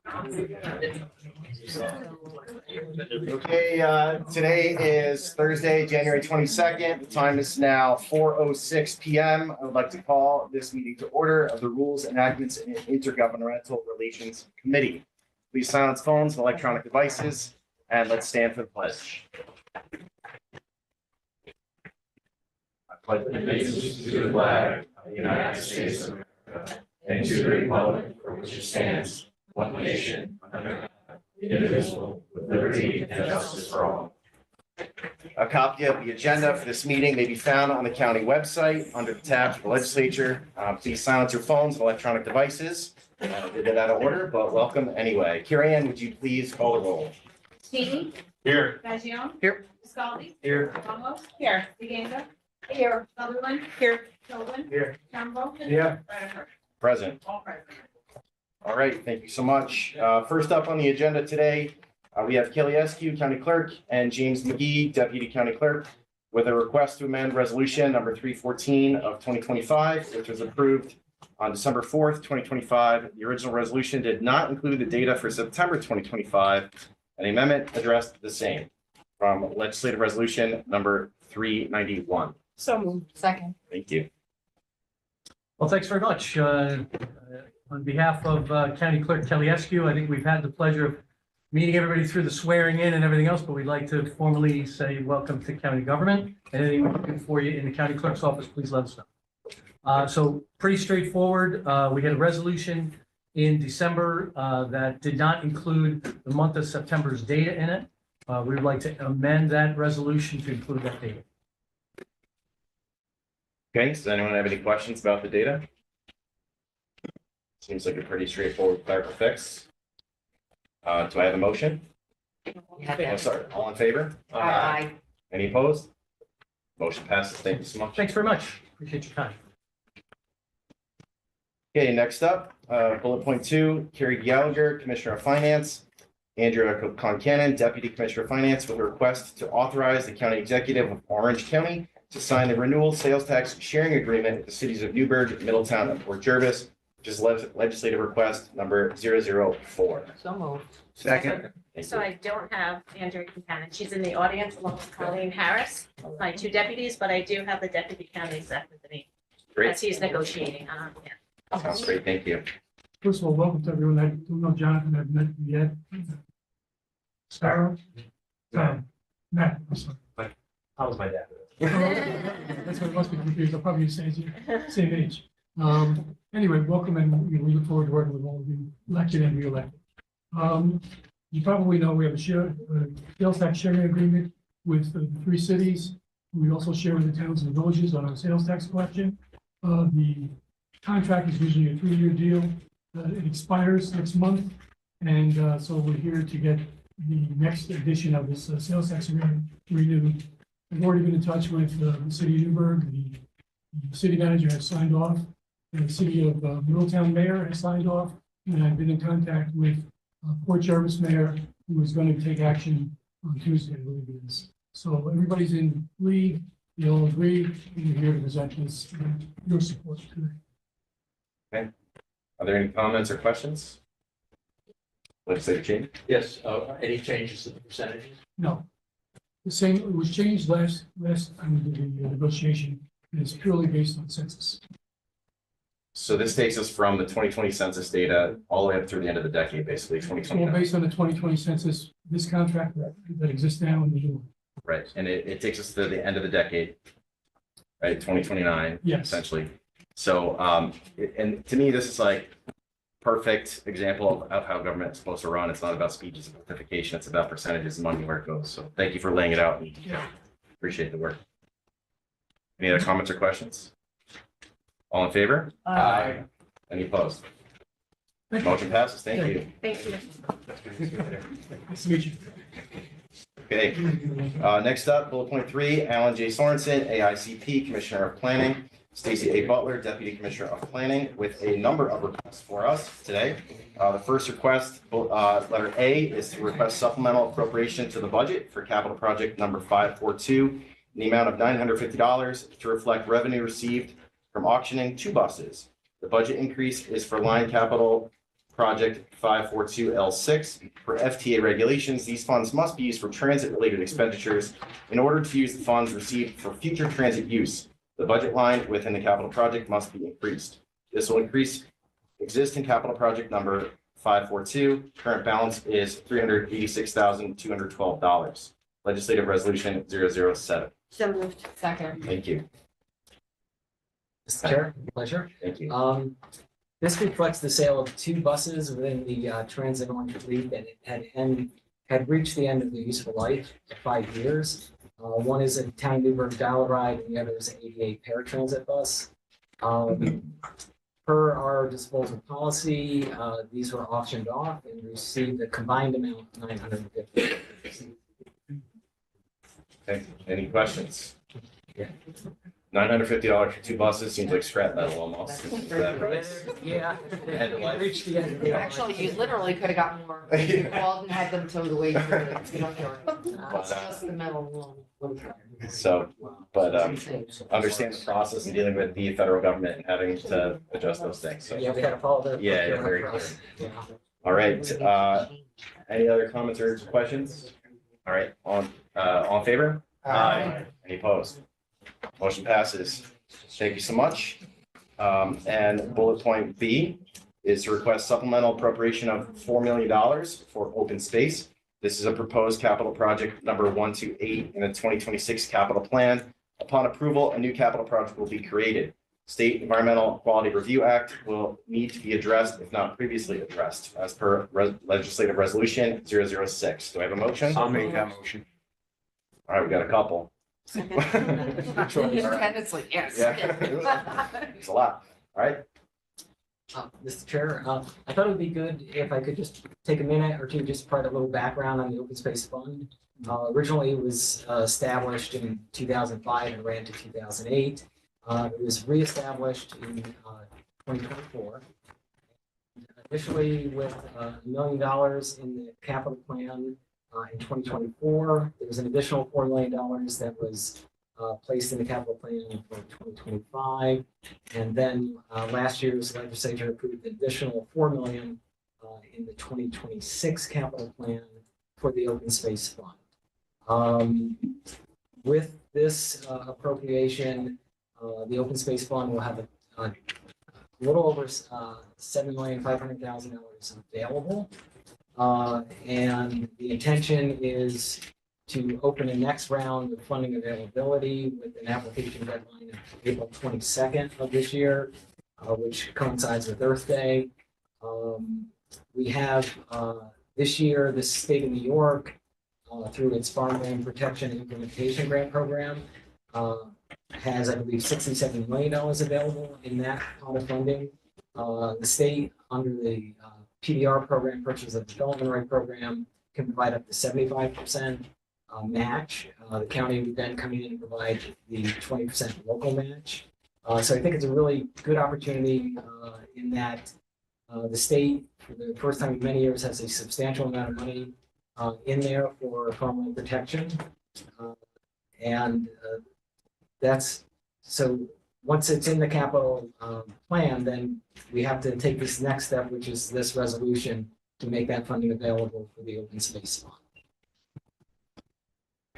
Okay, today is Thursday, January 22nd. The time is now 4:06 p.m. I would like to call this meeting to order of the Rules, Enactments, and Intergovernmental Relations Committee. Please silence phones and electronic devices, and let's stand for the pledge. I pledge allegiance to the flag of the United States of America and to the republic for which it stands, one nation, under God, indivisible, with liberty and justice for all. A copy of the agenda for this meeting may be found on the county website under the tab for the legislature. Please silence your phones and electronic devices. Did it out of order, but welcome anyway. Carrie Ann, would you please call the roll? Stevie. Here. Fagion. Here. Scaldi. Here. Ramos. Here. DeGanga. Here. Sutherland. Here. Tobin. Here. Campbell. Here. Rediker. Present. All present. All right, thank you so much. First up on the agenda today, we have Kelly Eskew, County Clerk, and James McGee, Deputy County Clerk, with a request to amend Resolution number 314 of 2025, which was approved on December 4th, 2025. The original resolution did not include the data for September 2025, and the amendment addressed the same from Legislative Resolution number 391. So moved. Second. Thank you. Well, thanks very much. On behalf of County Clerk Kelly Eskew, I think we've had the pleasure of meeting everybody through the swearing in and everything else, but we'd like to formally say welcome to county government. And anything we can do for you in the county clerk's office, please let us know. So pretty straightforward. We had a resolution in December that did not include the month of September's data in it. We would like to amend that resolution to include that data. Okay, does anyone have any questions about the data? Seems like a pretty straightforward clerical fix. Do I have a motion? Oh, sorry, all in favor? Aye. Any opposed? Motion passes. Thank you so much. Thanks very much. Appreciate your time. Okay, next up, bullet point 2, Carrie Gallagher, Commissioner of Finance, Andrea Concanon, Deputy Commissioner of Finance, with a request to authorize the County Executive of Orange County to sign the renewal sales tax sharing agreement with the cities of Newburgh, Middletown, and Port Jervis, which is legislative request number 004. So moved. Second. Thank So you. I don't have Andrea Concanon. She's in the audience along with Colleen Harris, my two deputies, but I do have the deputy county exec with me Great. as he's negotiating. Yeah. Sounds great. Thank you. First of all, welcome to everyone. I don't know Jonathan, I've met you yet. Sarah? Matt, I'm sorry. How was my dad? That's what it must be confused. I'll probably say same age. Anyway, welcome, and we look forward to working with all of you, elected and re-elected. You probably know we have a sales tax sharing agreement with the 3 cities. We also share with the towns and villages on our sales tax collection. The contract is usually a 3-year deal. It expires next month, and so we're here to get the next edition of this sales tax agreement renewed. I've already been in touch with the city of Newburgh. The city manager has signed off. The city of Middletown mayor has signed off, and I've been in contact with Port Jervis mayor, who is going to take action on Tuesday, I believe it is. So everybody's in league. They all agree, and we're here to present this, your support today. Are there any comments or questions? Legislator Cheney? Yes, any changes to the percentages? No. The same, it was changed last time we did the negotiation, and it's purely based on census. So this takes us from the 2020 census data all the way up through the end of the decade, basically Well, 2029. based on the 2020 census, this contract that exists now in the new one. Right, and it takes us to the end of the decade, right, 2029, Yes. essentially. So, and to me, this is like perfect example of how government is supposed to run. It's not about speed, it's simplification. It's about percentages and money where it goes. So thank you for laying it out. And appreciate the work. Any other comments or questions? All in favor? Aye. Any opposed? Motion passes. Thank you. Thank you. Nice to meet you. Okay, next up, bullet point 3, Alan J. Sorensen, AICP, Commissioner of Planning, Stacy A. Butler, Deputy Commissioner of Planning, with a number of requests for us today. The first request, letter A, is to request supplemental appropriation to the budget for capital project number 542 in the amount of $950 to reflect revenue received from auctioning 2 buses. The budget increase is for line capital Project 542L6. For FTA regulations, these funds must be used for transit-related expenditures. In order to use the funds received for future transit use, the budget line within the capital project must be increased. This will increase existing capital project number 542. Current balance is $386,212. Legislative Resolution 007. So moved. Second. Thank you. Mr. Chair, pleasure. Thank you. This reflects the sale of 2 buses within the Transit Orange fleet that had reached the end of their useful life at 5 years. One is a Town of Newburgh Dial Ride, and the other is an ADA paratransit bus. Per our disposal policy, these were auctioned off and received a combined amount of $950. Okay. Any questions? Yeah. $950 for 2 buses seems like scrap metal almost. Is that right? Yeah, End of life. reached the end of the Actually, you literally could have gotten more. Walden had them towed away through the junkyard. It's just the metal one. So, but understand the process in dealing with the federal government and having to adjust those things. So, Yeah, we had to follow the. Yeah, very clear. Yeah. all right. Any other comments or questions? All right. On in favor? Any opposed? Motion passes. Thank you so much. And bullet point B is to request supplemental appropriation of $4 million for open space. This is a proposed capital project number 128 in the 2026 capital plan. Upon approval, a new capital project will be created. State Environmental Quality Review Act will need to be addressed if not previously addressed as per legislative resolution 006. Do I have a motion? I'll make that motion. All right, we got a couple. And it's like, yes. Yeah. It's a lot. All right. Mr. Chair, I thought it would be good if I could just take a minute or two, just to provide a little background on the Open Space Fund. Originally, it was established in 2005 and ran to 2008. It was reestablished in 2024. Initially with $1 million in the capital plan in 2024. There was an additional $4 million that was placed in the capital plan for 2025. And then last year's legislature approved an additional $4 million in the 2026 capital plan for the Open Space Fund. With this appropriation, the Open Space Fund will have a little over $7,500,000 available. And the intention is to open the next round of funding availability with an application deadline of April 22nd of this year, which coincides with Earth Day. We have this year, the state of New York, through its Farmland Protection and Implementation Grant Program, has, I believe, $67 million available in that pot of funding. The state, under the PDR program, Purchase of Development Right program, can provide up to 75% match. The county would then come in and provide the 20% local match. So I think it's a really good opportunity in that the state, for the first time in many years, has a substantial amount of money in there for farmland protection. And that's, so once it's in the capital plan, then we have to take this next step, which is this resolution, to make that funding available for the Open Space Fund.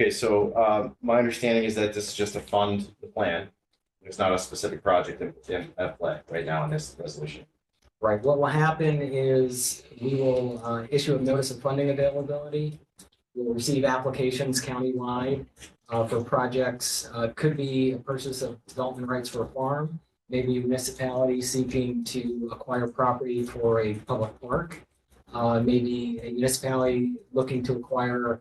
Okay, so my understanding is that this is just to fund the plan. There's not a specific project at play right now in this resolution. Right, what will happen is we will issue a notice of funding availability. We'll receive applications countywide for projects. Could be a purchase of development rights for a farm, maybe a municipality seeking to acquire property for a public park, maybe a municipality looking to acquire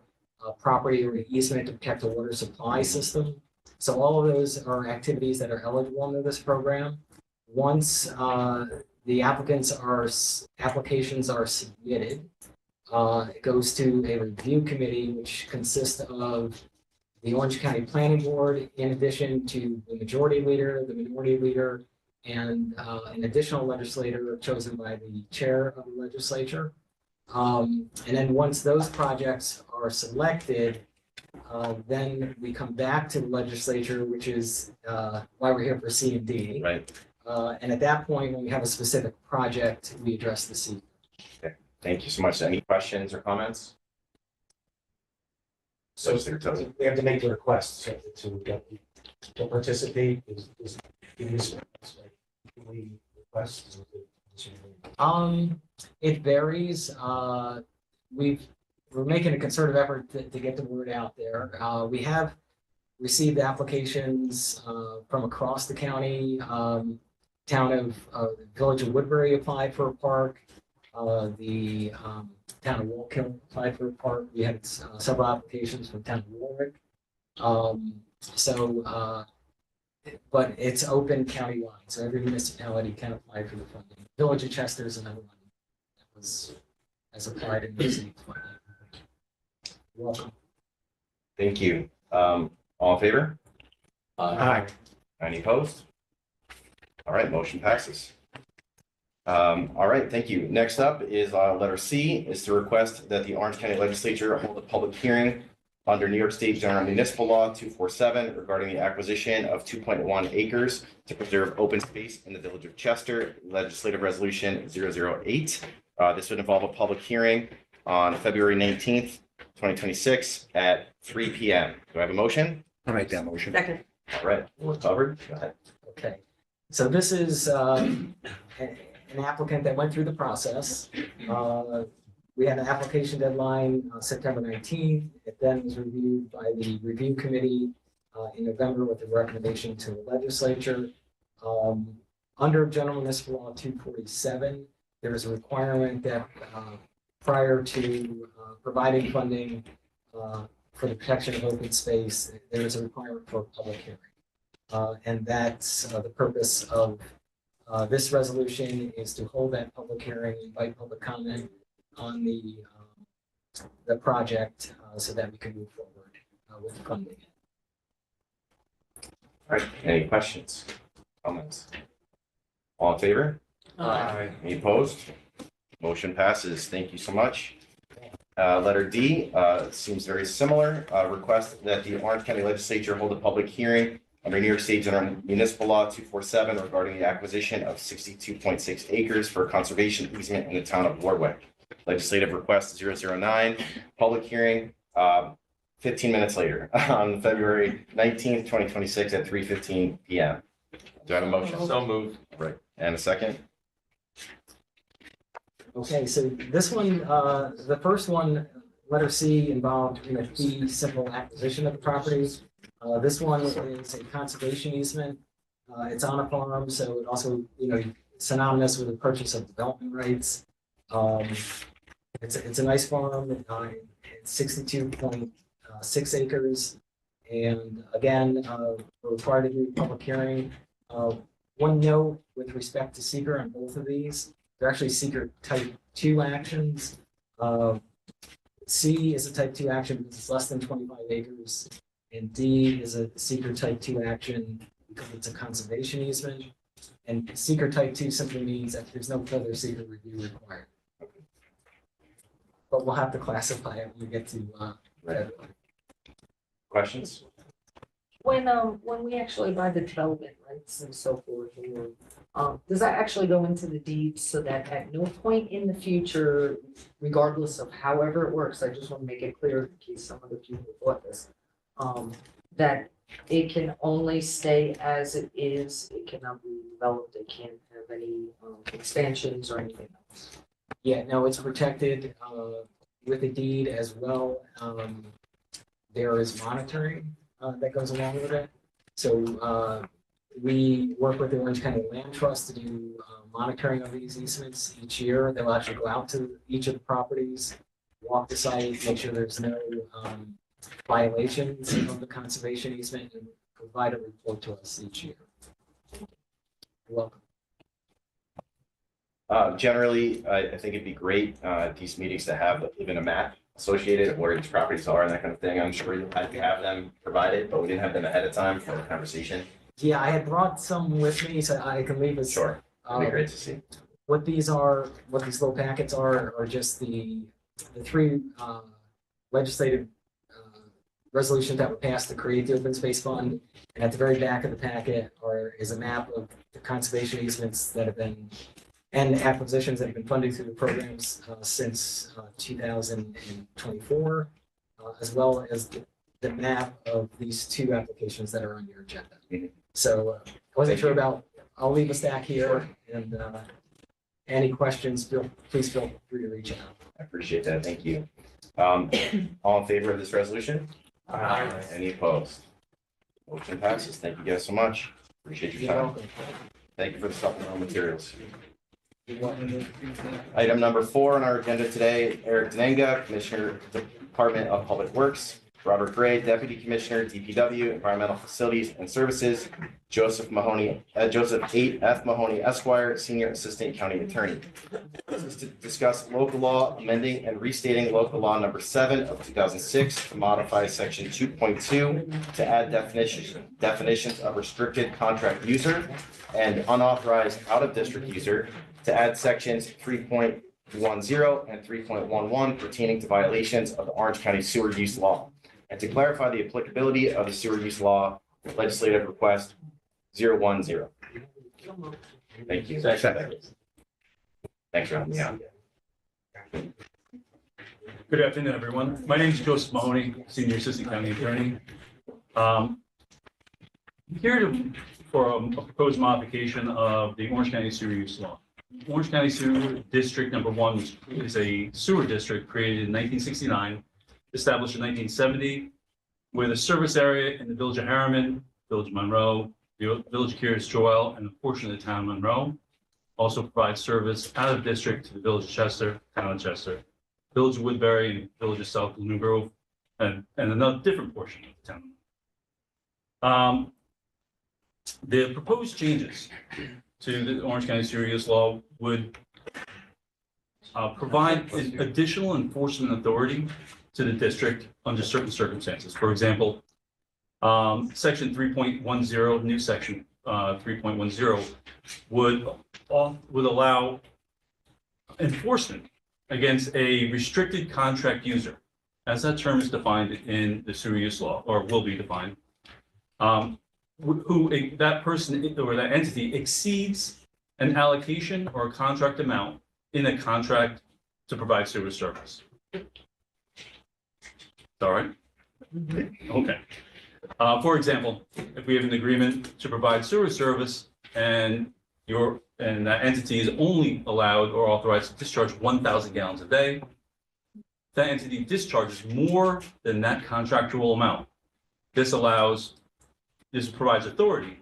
property or an easement to protect a water supply system. So all of those are activities that are eligible under this program. Once the applications are submitted, it goes to a review committee, which consists of the Orange County Planning Board, in addition to the majority leader, the minority leader, and an additional legislator chosen by the chair of the legislature. And then once those projects are selected, then we come back to the legislature, which is why we're here for C and D. Right. And at that point, when we have a specific project, we address the C. Thank you so much. Any questions or comments? So Legislator Tilley. we have to make the request to get, to participate is in this. We request. It varies. We're making a concerted effort to get the word out there. We have received applications from across the county. Town of Village of Woodbury applied for a park. The town of Wallkill applied for a park. We had several applications from town of Warwick. But it's open countywide, so every municipality can apply for the funding. Village of Chester is another one that has applied and received funding. Welcome. Thank you. All in favor? Aye. Any opposed? All right, motion passes. All right, thank you. Next up is letter C, is to request that the Orange County Legislature hold a public hearing under New York State General Municipal Law 247 regarding the acquisition of 2.1 acres to preserve open space in the Village of Chester, Legislative Resolution 008. This would involve a public hearing on February 19th, 2026 at 3 p.m. Do I have a motion? I'll make that motion. Second. All right, we're covered. Go ahead. Okay, so this is an applicant that went through the process. We had an application deadline September 19th. It then was reviewed by the review committee in November with a recommendation to the legislature. Under General Municipal Law 247, there is a requirement that prior to providing funding for the protection of open space, there is a requirement for a public hearing. And that's the purpose of this resolution is to hold that public hearing, invite public comment on the project so that we can move forward with funding. All right, any questions, comments? All in favor? Aye. Any opposed? Motion passes. Thank you so much. Letter D seems very similar. Request that the Orange County Legislature hold a public hearing under New York State General Municipal Law 247 regarding the acquisition of 62.6 acres for conservation easement in the town of Warwick. Legislative request 009, public hearing 15 minutes later on February 19th, 2026 at 3:15 p.m. Do I have a motion? So moved. Right. And a second? Okay, so this one, the first one, letter C, involved in a fee simple acquisition of the property. This one is a conservation easement. It's on a farm, so it also, synonymous with the purchase of development rights. It's a nice farm. It's 62.6 acres. And again, we're required to do a public hearing. One note with respect to seeker on both of these, they're actually seeker type 2 actions. C is a type 2 action because it's less than 25 acres. And D is a seeker type 2 action because it's a conservation easement. And seeker type 2 simply means that there's no further seeker review required. But we'll have to classify it when we get to Questions? When we actually buy the development rights and so forth, does that actually go into the deed so that at no point in the future, regardless of however it works, I just want to make it clear in case some of the people bought this, that it can only stay as it is, it cannot be developed, it can't have any expansions or anything else. Yeah, no, it's protected with a deed as well. There is monitoring that goes along with it. So we work with the Orange County Land Trust to do monitoring of these easements each year. They'll actually go out to each of the properties, walk the site, make sure there's no violations of the conservation easement, and provide a report to us each year. You're welcome. Generally, I think it'd be great at these meetings to have even a map associated of where these properties are and that kind of thing. I'm sure you'll have to have them provided, but we didn't have them ahead of time for the conversation. Yeah, I had brought some with me, so I can leave us. Sure, it'd be great to see. What these little packets are just the three legislative resolutions that were passed to create the open space fund. And at the very back of the packet is a map of the conservation easements that have been and acquisitions that have been funded through the programs since 2024, as well as the map of these two applications that are on your agenda. Mhm. So I wasn't sure about, I'll leave a stack here, and any questions, please feel free to reach out. I appreciate that. Thank you. All in favor of this resolution? Aye. Any opposed? Motion passes. Thank you guys so much. Appreciate your You're time. welcome. Thank you for the supplemental materials. You're welcome. Item number 4 on our agenda today, Eric Denenga, Commissioner, Department of Public Works, Robert Gray, Deputy Commissioner, DPW, Environmental Facilities and Services, Joseph H. F. Mahoney Esquire, Senior Assistant County Attorney. This is to discuss local law amending and restating local law number 7 of 2006 to modify section 2.2 to add definitions of restricted contract user and unauthorized out-of-district user, to add sections 3.10 and 3.11 pertaining to violations of the Orange County Sewer Use Law, and to clarify the applicability of the sewer use law, legislative request 010. Thank you. Thanks for having me on. Good afternoon, everyone. My name is Joseph Mahoney, Senior Assistant County Attorney. Here for a proposed modification of the Orange County Sewer Use Law. Orange County Sewer District Number 1 is a sewer district created in 1969, established in 1970, with a service area in the Village of Harriman, Village of Monroe, the Village of Curious Joel, and a portion of the town of Monroe. Also provides service out of district to the Village of Chester, town of Chester, Village of Woodbury, and Village of South New Grove, and another different portion of the town. The proposed changes to the Orange County Sewer Use Law would provide an additional enforcement authority to the district under certain circumstances. For example, section 3.10, new section 3.10 would allow enforcement against a restricted contract user, as that term is defined in the sewer use law, or will be defined, that person or that entity exceeds an allocation or a contract amount in a contract to provide sewer service. All right. Okay. For example, if we have an agreement to provide sewer service and that entity is only allowed or authorized to discharge 1,000 gallons a day, that entity discharges more than that contractual amount. This provides authority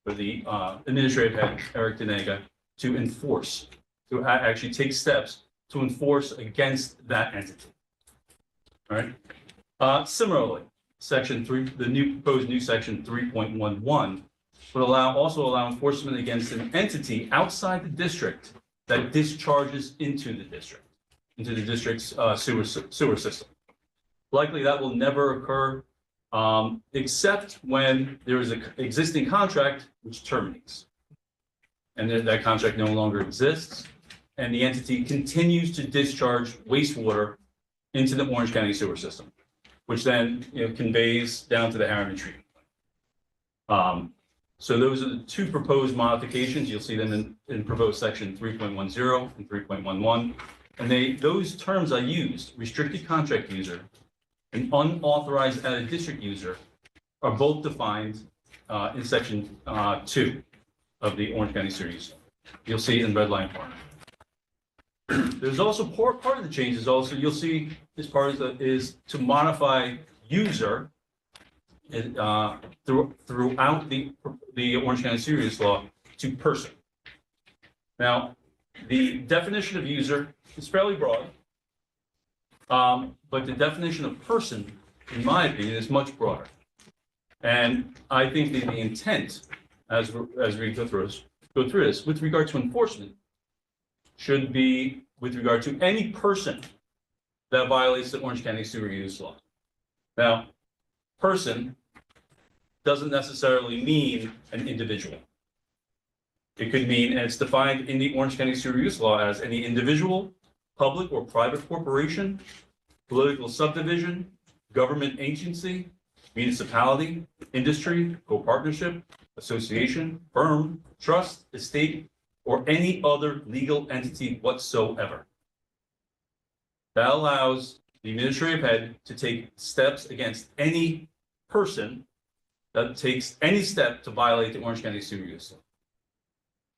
for the administrative head, Eric Denenga, to enforce, to actually take steps to enforce against that entity. All right. Similarly, section 3, the proposed new section 3.11 would also allow enforcement against an entity outside the district that discharges into the district's sewer system. Likely that will never occur, except when there is an existing contract which terminates, and then that contract no longer exists, and the entity continues to discharge wastewater into the Orange County sewer system, which then conveys down to the Harriman treatment plant. So those are the two proposed modifications. You'll see them in proposed section 3.10 and 3.11. And those terms I used, restricted contract user and unauthorized out-of-district user, are both defined in section 2 of the Orange County sewer use. You'll see it in red line form. There's also part of the change is also, you'll see this part is to modify user throughout the Orange County sewer use law to person. Now, the definition of user is fairly broad, but the definition of person, in my opinion, is much broader. And I think the intent, as we go through this, with regard to enforcement, should be with regard to any person that violates the Orange County sewer use law. Now, person doesn't necessarily mean an individual. It could mean, and it's defined in the Orange County sewer use law as any individual, public or private corporation, political subdivision, government agency, municipality, industry, co-partnership, association, firm, trust, estate, or any other legal entity whatsoever. That allows the administrative head to take steps against any person that takes any step to violate the Orange County Sewer Use Law.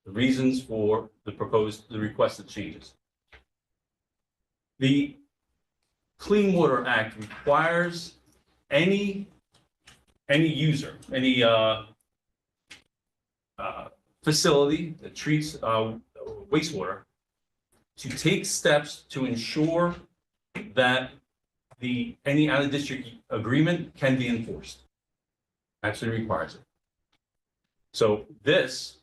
The reasons for the requested changes. The Clean Water Act requires any user, any facility that treats wastewater to take steps to ensure that any out-of-district agreement can be enforced. Actually requires it. So this,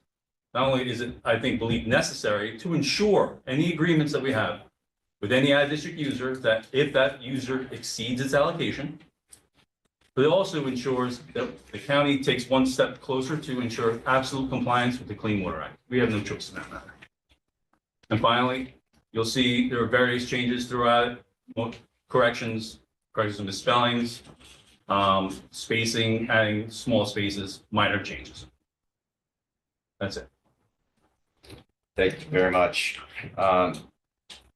not only is it, I think, believed necessary to ensure any agreements that we have with any out-of-district user, that if that user exceeds its allocation, but it also ensures that the county takes one step closer to ensure absolute compliance with the Clean Water Act. We have no choice in that matter. And finally, you'll see there are various changes throughout it, corrections of misspellings, spacing, adding small spaces, minor changes. That's it. Thank you very much.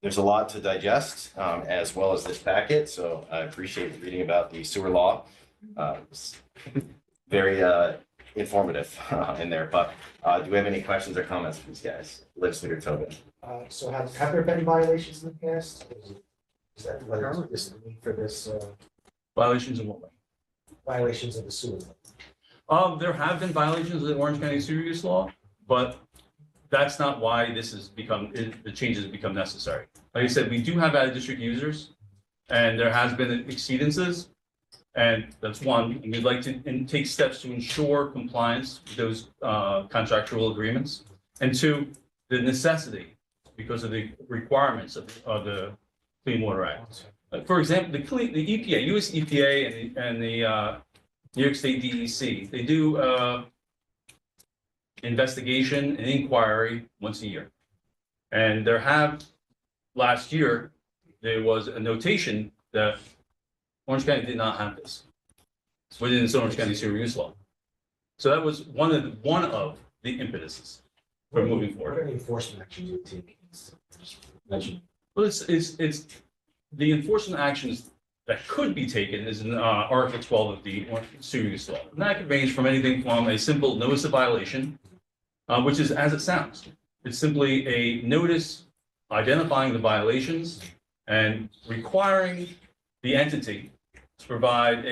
There's a lot to digest, as well as this packet, so I appreciate reading about the sewer law. It's very informative in there, but do we have any questions or comments for these guys? Legislator Tobin. So have there been violations in the past? Is that what is the need for this, Violations in what way? violations of the sewer law? There have been violations of the Orange County Sewer Use Law, but that's not why this has become, the changes have become necessary. Like I said, we do have out-of-district users, and there has been exceedances, and that's one. And we'd like to take steps to ensure compliance with those contractual agreements. And two, the necessity, because of the requirements of the Clean Water Act. For example, the EPA, US EPA and the New York State DEC, they do investigation and inquiry once a year. And last year, there was a notation that Orange County did not have this. It's within its Orange County Sewer Use Law. So that was one of the impetuses for moving What are Uh, the enforcement actions you take? Well, it's the enforcement actions that could be taken is in Article 12 of the Sewer Use Law. And that could range from anything from a simple notice of violation, which is as it sounds. It's simply a notice identifying the violations and requiring the entity to provide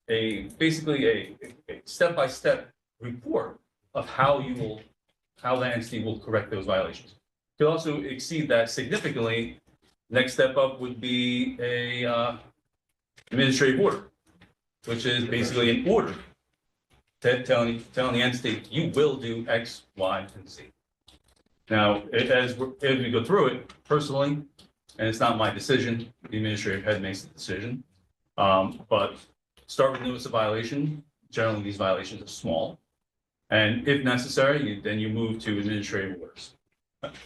basically a step-by-step report of how that entity will correct those violations. Could also exceed that significantly. Next step up would be a administrative order, which is basically an order telling the entity, you will do X, Y, and Z. Now, as we go through it, personally, and it's not my decision, the administrative head makes the decision, but start with notice of violation. Generally, these violations are small. And if necessary, then you move to administrative orders.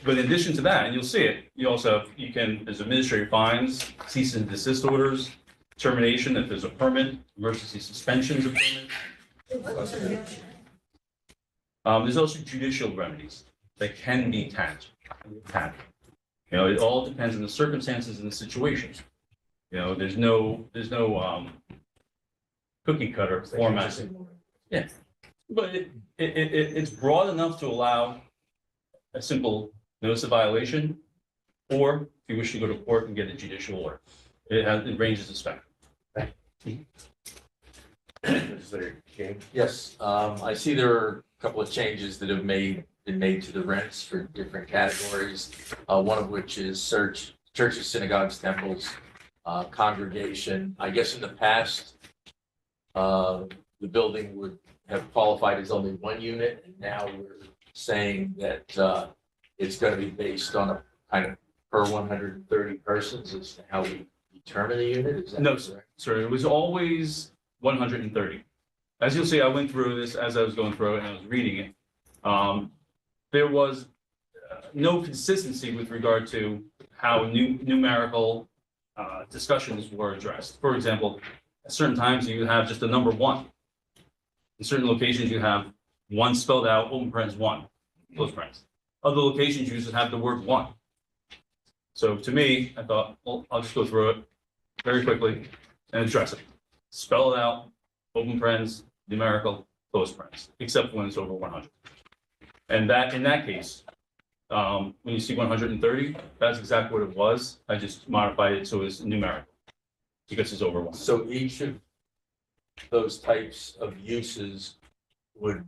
But in addition to that, and you'll see it, there's administrative fines, cease and desist orders, termination if there's a permit, emergency suspensions of permit. There's also judicial remedies that can be tapped. It all depends on the circumstances and the situations. There's no cookie cutter format. Yeah, but it's broad enough to allow a simple notice of violation, or if you wish to go to court and get a judicial order. It ranges the spectrum. Legislator King. Yes, I see there are a couple of changes that have been made to the rents for different categories. One of which is churches, synagogues, temples, congregation. I guess in the past, the building would have qualified as only one unit, and now we're saying that it's going to be based on a kind of per 130 persons as to how we determine a unit. Is that No, correct? sir, it was always 130. As you'll see, I went through this as I was going through it and I was reading it. There was no consistency with regard to how numerical discussions were addressed. For example, at certain times you have just a number one. In certain locations you have one spelled out, open parentheses one, close parentheses. Other locations use it have the word one. So to me, I thought, well, I'll just go through it very quickly and address it. Spell it out, open parens, numerical, close parens, except when it's over 100. And that, in that case, when you see 130, that's exactly what it was. I just modified it so it's numerical because it's over 1. So each of those types of uses would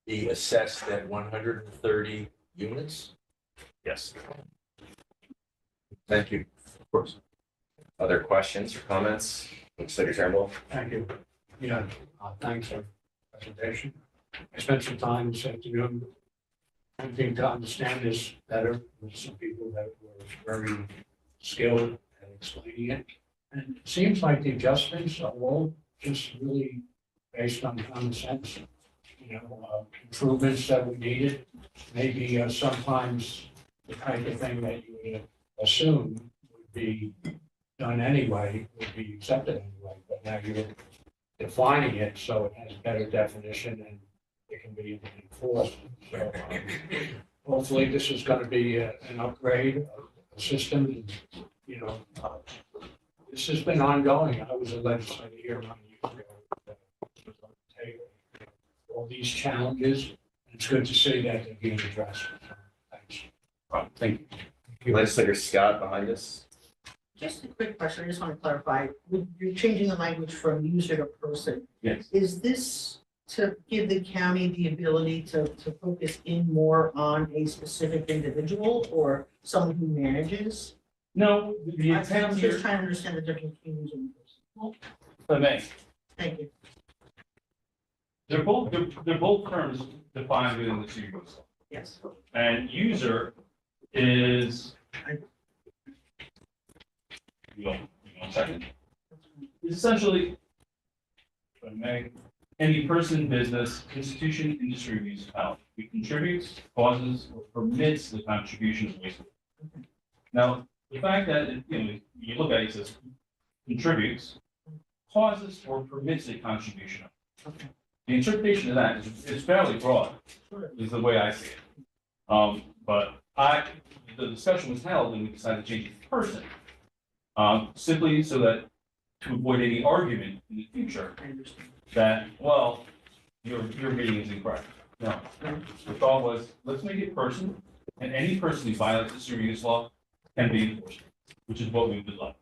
be assessed at 130 units? Yes, Thank you. of course. Other questions or comments? Legislator Turnbull? Thank you. Yeah, thanks for the presentation. I spent some time this afternoon attempting to understand this better with some people that were very skilled at explaining it. And it seems like the adjustments are all just really based on common sense. Improvements that we needed, maybe sometimes the kind of thing that you would assume would be done anyway, would be accepted anyway, but now you're defining it so it has a better definition and it can be enforced. So hopefully this is going to be an upgrade of the system. And, this has been ongoing. I was a legislator here 9 years ago. Was on the table. All these challenges, it's good to see that they're being addressed. Thanks. Thank you. Legislator Scott behind us. Just a quick question, I just want to clarify, you're changing the language from user to person. Yes. Is this to give the county the ability to focus in more on a specific individual or someone who manages? No, the I'm intent just here, trying to understand the difference between user and person. if I may, Thank you. they're both terms defined within the city code. Yes. And user is. One second. It's essentially, if I may, any person, business, institution, industry, or municipality who contributes, causes, or permits the contribution of waste. Now, the fact that, you look at it, it says contributes, causes, or permits a contribution. The interpretation of that is fairly broad, is the way I see it. But the discussion was held and we decided to change it to person. Simply so that to avoid any argument in the future that, well, your reading is incorrect. No, the thought was, let's make it person, and any person who violates the sewer use law can be enforced, which is what we would like.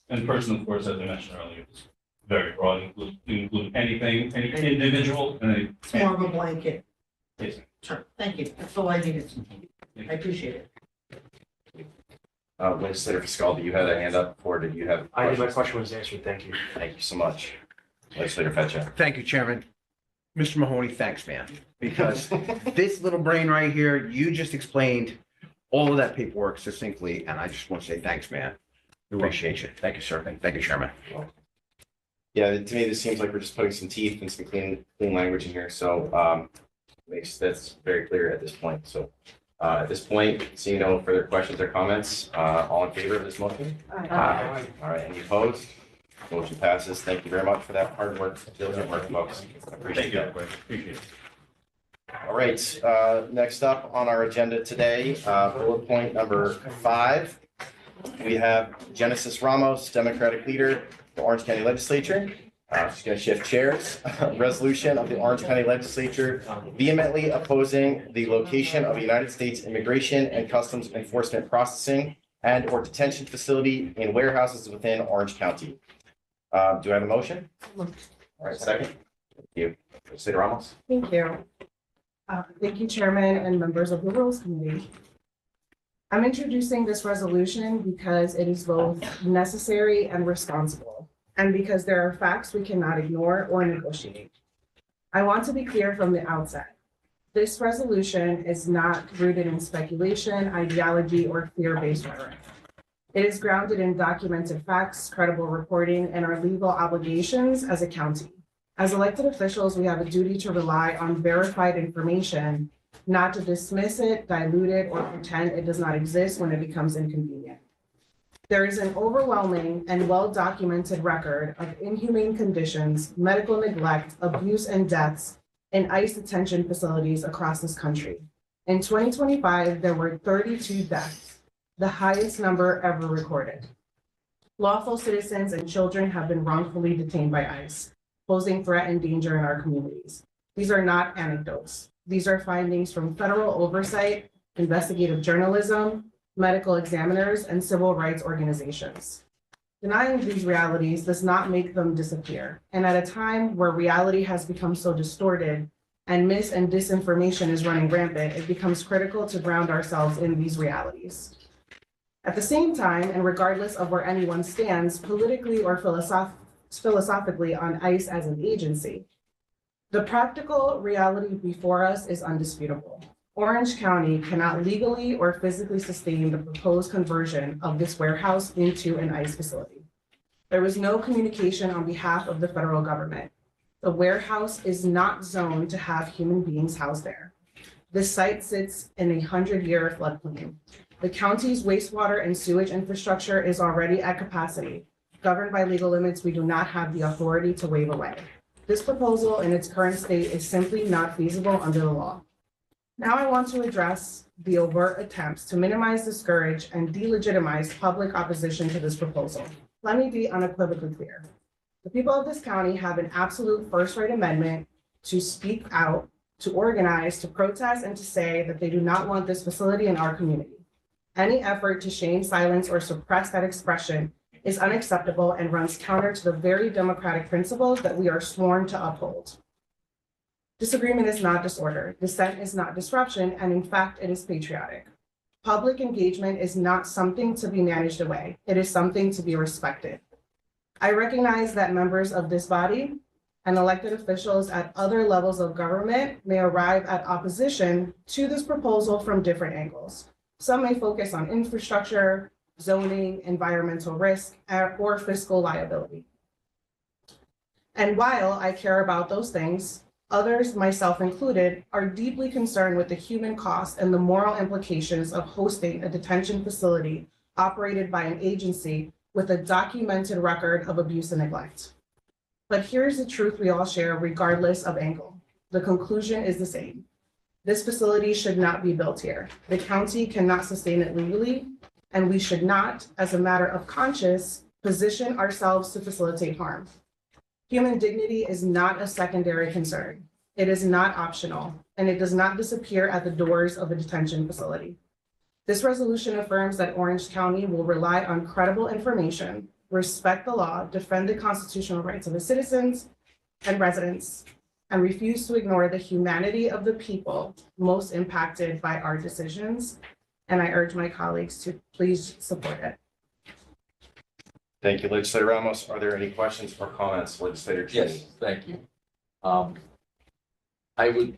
And person, of course, as I mentioned earlier, is very broad, include anything, any individual, and any. It's more of a blanket. Yes. Sure, thank you, that's all I needed. I appreciate it. Legislator Fiscaldi, you had a hand up before. Did you have? My questions? question was answered, thank you. Thank you so much. Legislator Fetcha. Thank you, Chairman. Mr. Mahoney, thanks, man, because this little brain right here, you just explained all of that paperwork succinctly, and I just want to say thanks, man. Appreciate you. Thank you, sir. Thank you, Chairman. Yeah, to me, this seems like we're just putting some teeth and some clean language in here, so that's very clear at this point. So at this point, seeing no further questions or comments, all in favor of this motion? Aye. All right, any opposed? Motion passes. Thank you very much for that hard work, diligent work, folks. I appreciate that. Appreciate it. All right, next up on our agenda today, bullet point number 5. We have Genesis Ramos, Democratic leader, the Orange County Legislature. She's going to shift chairs. Resolution of the Orange County Legislature vehemently opposing the location of a United States Immigration and Customs Enforcement processing and or detention facility in warehouses within Orange County. Do I have a motion? All right, second. Thank you. Legislator Ramos. Thank you. Thank you, Chairman and members of the Rules Committee. I'm introducing this resolution because it is both necessary and responsible, and because there are facts we cannot ignore or negotiate. I want to be clear from the outset. This resolution is not rooted in speculation, ideology, or fear-based rhetoric. It is grounded in documented facts, credible reporting, and our legal obligations as a county. As elected officials, we have a duty to rely on verified information, not to dismiss it, dilute it, or pretend it does not exist when it becomes inconvenient. There is an overwhelming and well-documented record of inhumane conditions, medical neglect, abuse, and deaths in ICE detention facilities across this country. In 2025, there were 32 deaths, the highest number ever recorded. Lawful citizens and children have been wrongfully detained by ICE, posing threat and danger in our communities. These are not anecdotes. These are findings from federal oversight, investigative journalism, medical examiners, and civil rights organizations. Denying these realities does not make them disappear. And at a time where reality has become so distorted and mis and disinformation is running rampant, it becomes critical to ground ourselves in these realities. At the same time, and regardless of where anyone stands politically or philosophically on ICE as an agency, the practical reality before us is undisputable. Orange County cannot legally or physically sustain the proposed conversion of this warehouse into an ICE facility. There was no communication on behalf of the federal government. The warehouse is not zoned to have human beings housed there. This site sits in a 100-year floodplain. The county's wastewater and sewage infrastructure is already at capacity. Governed by legal limits we do not have the authority to waive away. This proposal in its current state is simply not feasible under the law. Now I want to address the overt attempts to minimize, discourage, and delegitimize public opposition to this proposal. Let me be unequivocally clear. The people of this county have an absolute first right amendment to speak out, to organize, to protest, and to say that they do not want this facility in our community. Any effort to shame, silence, or suppress that expression is unacceptable and runs counter to the very democratic principles that we are sworn to uphold. Disagreement is not disorder, dissent is not disruption, and in fact, it is patriotic. Public engagement is not something to be managed away, it is something to be respected. I recognize that members of this body and elected officials at other levels of government may arrive at opposition to this proposal from different angles. Some may focus on infrastructure, zoning, environmental risk, or fiscal liability. And while I care about those things, others, myself included, are deeply concerned with the human cost and the moral implications of hosting a detention facility operated by an agency with a documented record of abuse and neglect. But here's the truth we all share regardless of angle. The conclusion is the same. This facility should not be built here. The county cannot sustain it legally, and we should not, as a matter of conscience, position ourselves to facilitate harm. Human dignity is not a secondary concern. It is not optional, and it does not disappear at the doors of a detention facility. This resolution affirms that Orange County will rely on credible information, respect the law, defend the constitutional rights of its citizens and residents, and refuse to ignore the humanity of the people most impacted by our decisions. And I urge my colleagues to please support it. Thank you, Legislator Ramos. Are there any questions or comments, Legislator Cheney? Yes, thank you. I would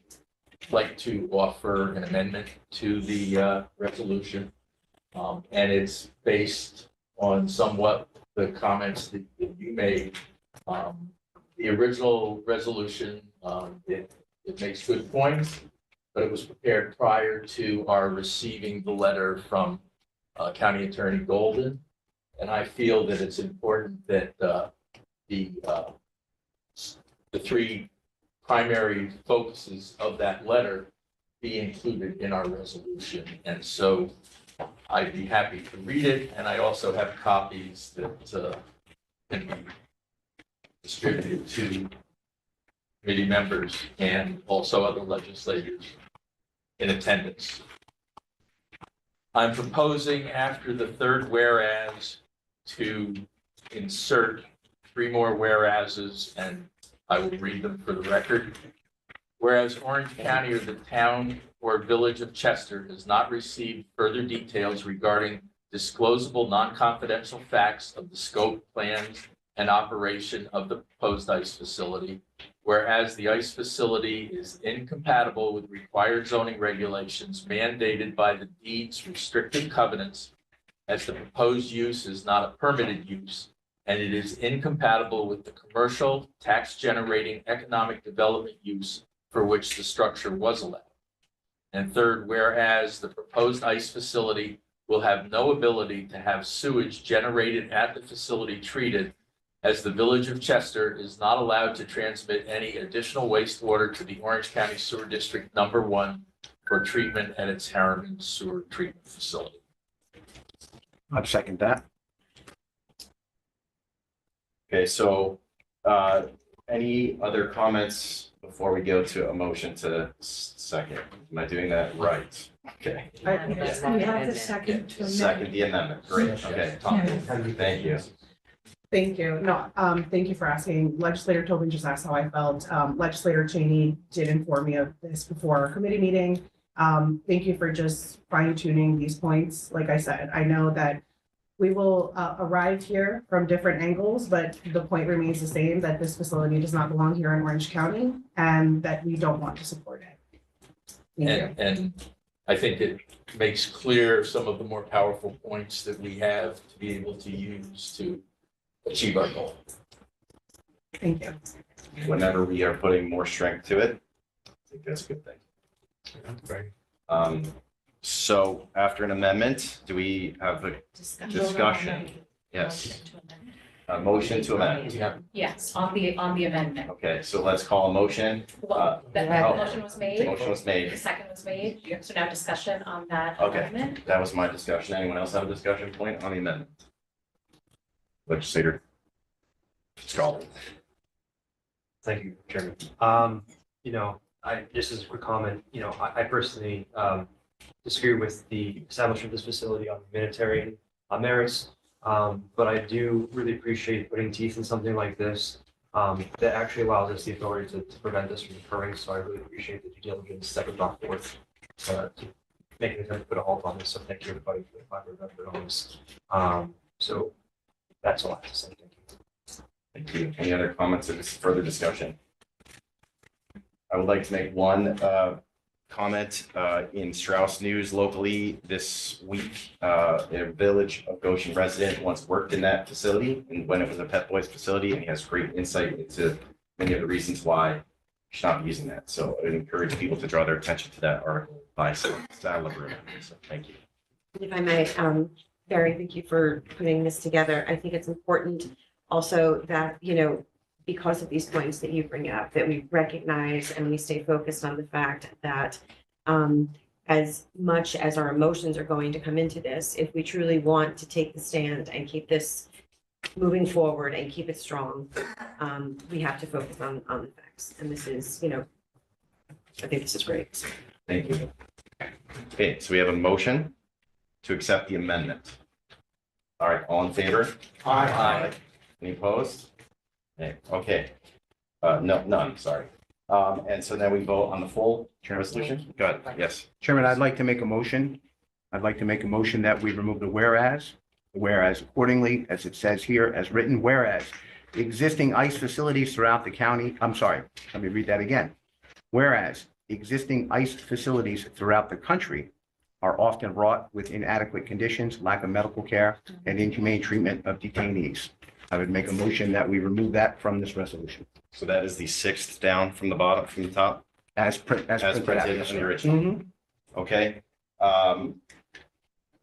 like to offer an amendment to the resolution. And it's based on somewhat the comments that you made. The original resolution, it makes good points, but it was prepared prior to our receiving the letter from County Attorney Golden. And I feel that it's important that the three primary focuses of that letter be included in our resolution. And so I'd be happy to read it. And I also have copies that can be distributed to committee members and also other legislators in attendance. I'm proposing after the third whereas to insert three more whereases, and I will read them for the record. Whereas Orange County or the town or village of Chester has not received further details regarding disclosable non-confidential facts of the scope, plans, and operation of the proposed ICE facility. Whereas the ICE facility is incompatible with required zoning regulations mandated by the deed's restrictive covenants, as the proposed use is not a permitted use, and it is incompatible with the commercial, tax-generating economic development use for which the structure was allowed. And third, whereas the proposed ICE facility will have no ability to have sewage generated at the facility treated, as the village of Chester is not allowed to transmit any additional wastewater to the Orange County Sewer District Number 1 for treatment at its Harriman Sewer Treatment Facility. I'd second that. Okay, so, any other comments before we go to a motion to second? Am I doing that right? Okay, We have the second to second the amendment, great, okay. Thank you. Thank you. No, thank you for asking. Legislator Tobin just asked how I felt. Legislator Cheney did inform me of this before our committee meeting. Thank you for just fine tuning these points. Like I said, I know that we will arrive here from different angles, but the point remains the same, that this facility does not belong here in Orange County and that we don't want to support it. Thank you. And I think it makes clear some of the more powerful points that we have to be able to use to achieve our goal. Thank you. Whenever we are putting more strength to it, I think that's a good thing. So after an amendment, do we have a discussion? Yes. A motion to amend. Yes, on the amendment. Okay, so let's call a motion. Well, the oh, motion was made. Motion was made. The second was made. So now discussion on that Okay. amendment. That was my discussion. Anyone else have a discussion point on the amendment? Legislator Scald. Thank you, Chairman. Just as a quick comment, I personally disagree with the establishment of this facility on humanitarian merits. But I do really appreciate putting teeth in something like this that actually allows us the authority to prevent this from occurring. So I really appreciate the due diligence that was brought forth to make an attempt to put a halt on this. So thank you, everybody, for the collaborative effort on this. So that's all I have to say. Thank you. Thank you. Any other comments or further discussion? I would like to make one comment in Strauss News locally this week. A Village of Goshen resident once worked in that facility and when it was a Pet Boys facility, and he has great insight into many of the reasons why you should not be using that. So I would encourage people to draw their attention to that article by Sadler Bruno. So thank you. If I may, Barry, thank you for putting this together. I think it's important also that, because of these points that you bring up, that we recognize and we stay focused on the fact that as much as our emotions are going to come into this, if we truly want to take the stand and keep this moving forward and keep it strong, we have to focus on the facts. And this is, I think this is great. Thank you. Okay, so we have a motion to accept the amendment. All right, all in favor? Aye. Any opposed? Okay. No, none, sorry. And so then we vote on the full resolution? Go ahead, yes. Chairman, I'd like to make a motion. I'd like to make a motion that we remove the whereas accordingly, as it says here, as written, whereas existing ICE facilities throughout the county, I'm sorry, let me read that again. Whereas existing ICE facilities throughout the country are often wrought with inadequate conditions, lack of medical care, and inhumane treatment of detainees. I would make a motion that we remove that from this resolution. So that is the sixth down from the bottom, from the top? As printed in the original. Okay.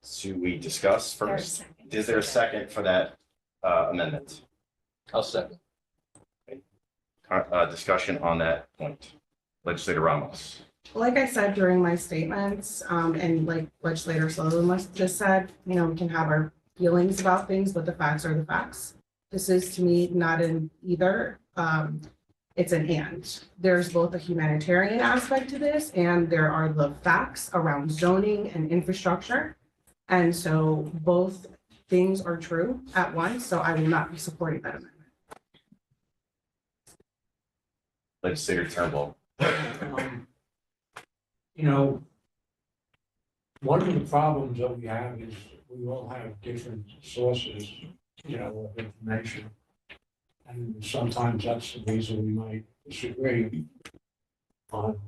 Should we discuss first? Is there a second for that amendment? I'll second. Discussion on that point. Legislator Ramos. Like I said during my statements, and like Legislator Sullivan just said, we can have our feelings about things, but the facts are the facts. This is to me not an either, it's an and. There's both a humanitarian aspect to this and there are the facts around zoning and infrastructure. And so both things are true at once, so I will not be supporting that amendment. Legislator Turnbull. One of the problems that we have is we all have different sources, of information. And sometimes that's the reason we might disagree on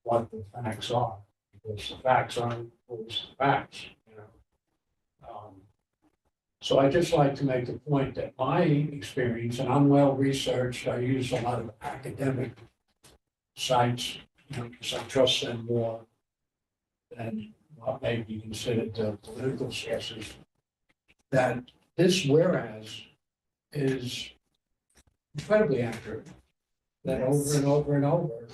what the facts are, because the facts aren't always the facts, So I just like to make the point that my experience, and I'm well researched, I use a lot of academic sites, because I trust them more than what may be considered political sources, that this whereas is incredibly accurate, that over and over and over,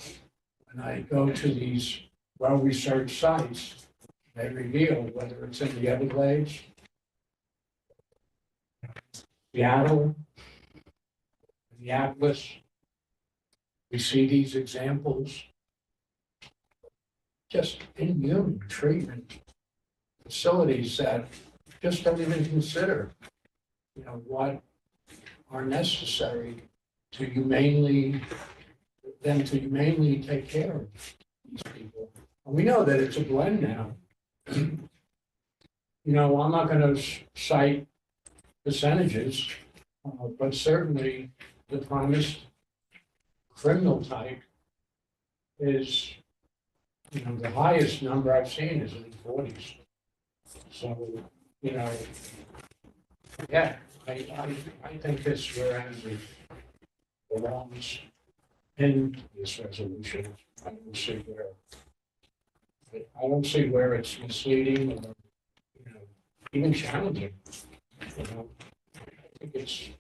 when I go to these well-researched sites, they reveal whether it's in the Everglades, Seattle, Minneapolis. We see these examples. Just inhuman treatment. Facilities that just don't even consider, what are necessary to humanely take care of these people. And we know that it's a blend now. I'm not gonna cite percentages, but certainly the promised criminal type is, the highest number I've seen is in the 40s. So, yeah, I think this remedy belongs in this resolution. I don't see where it's misleading or, even challenging. I think it's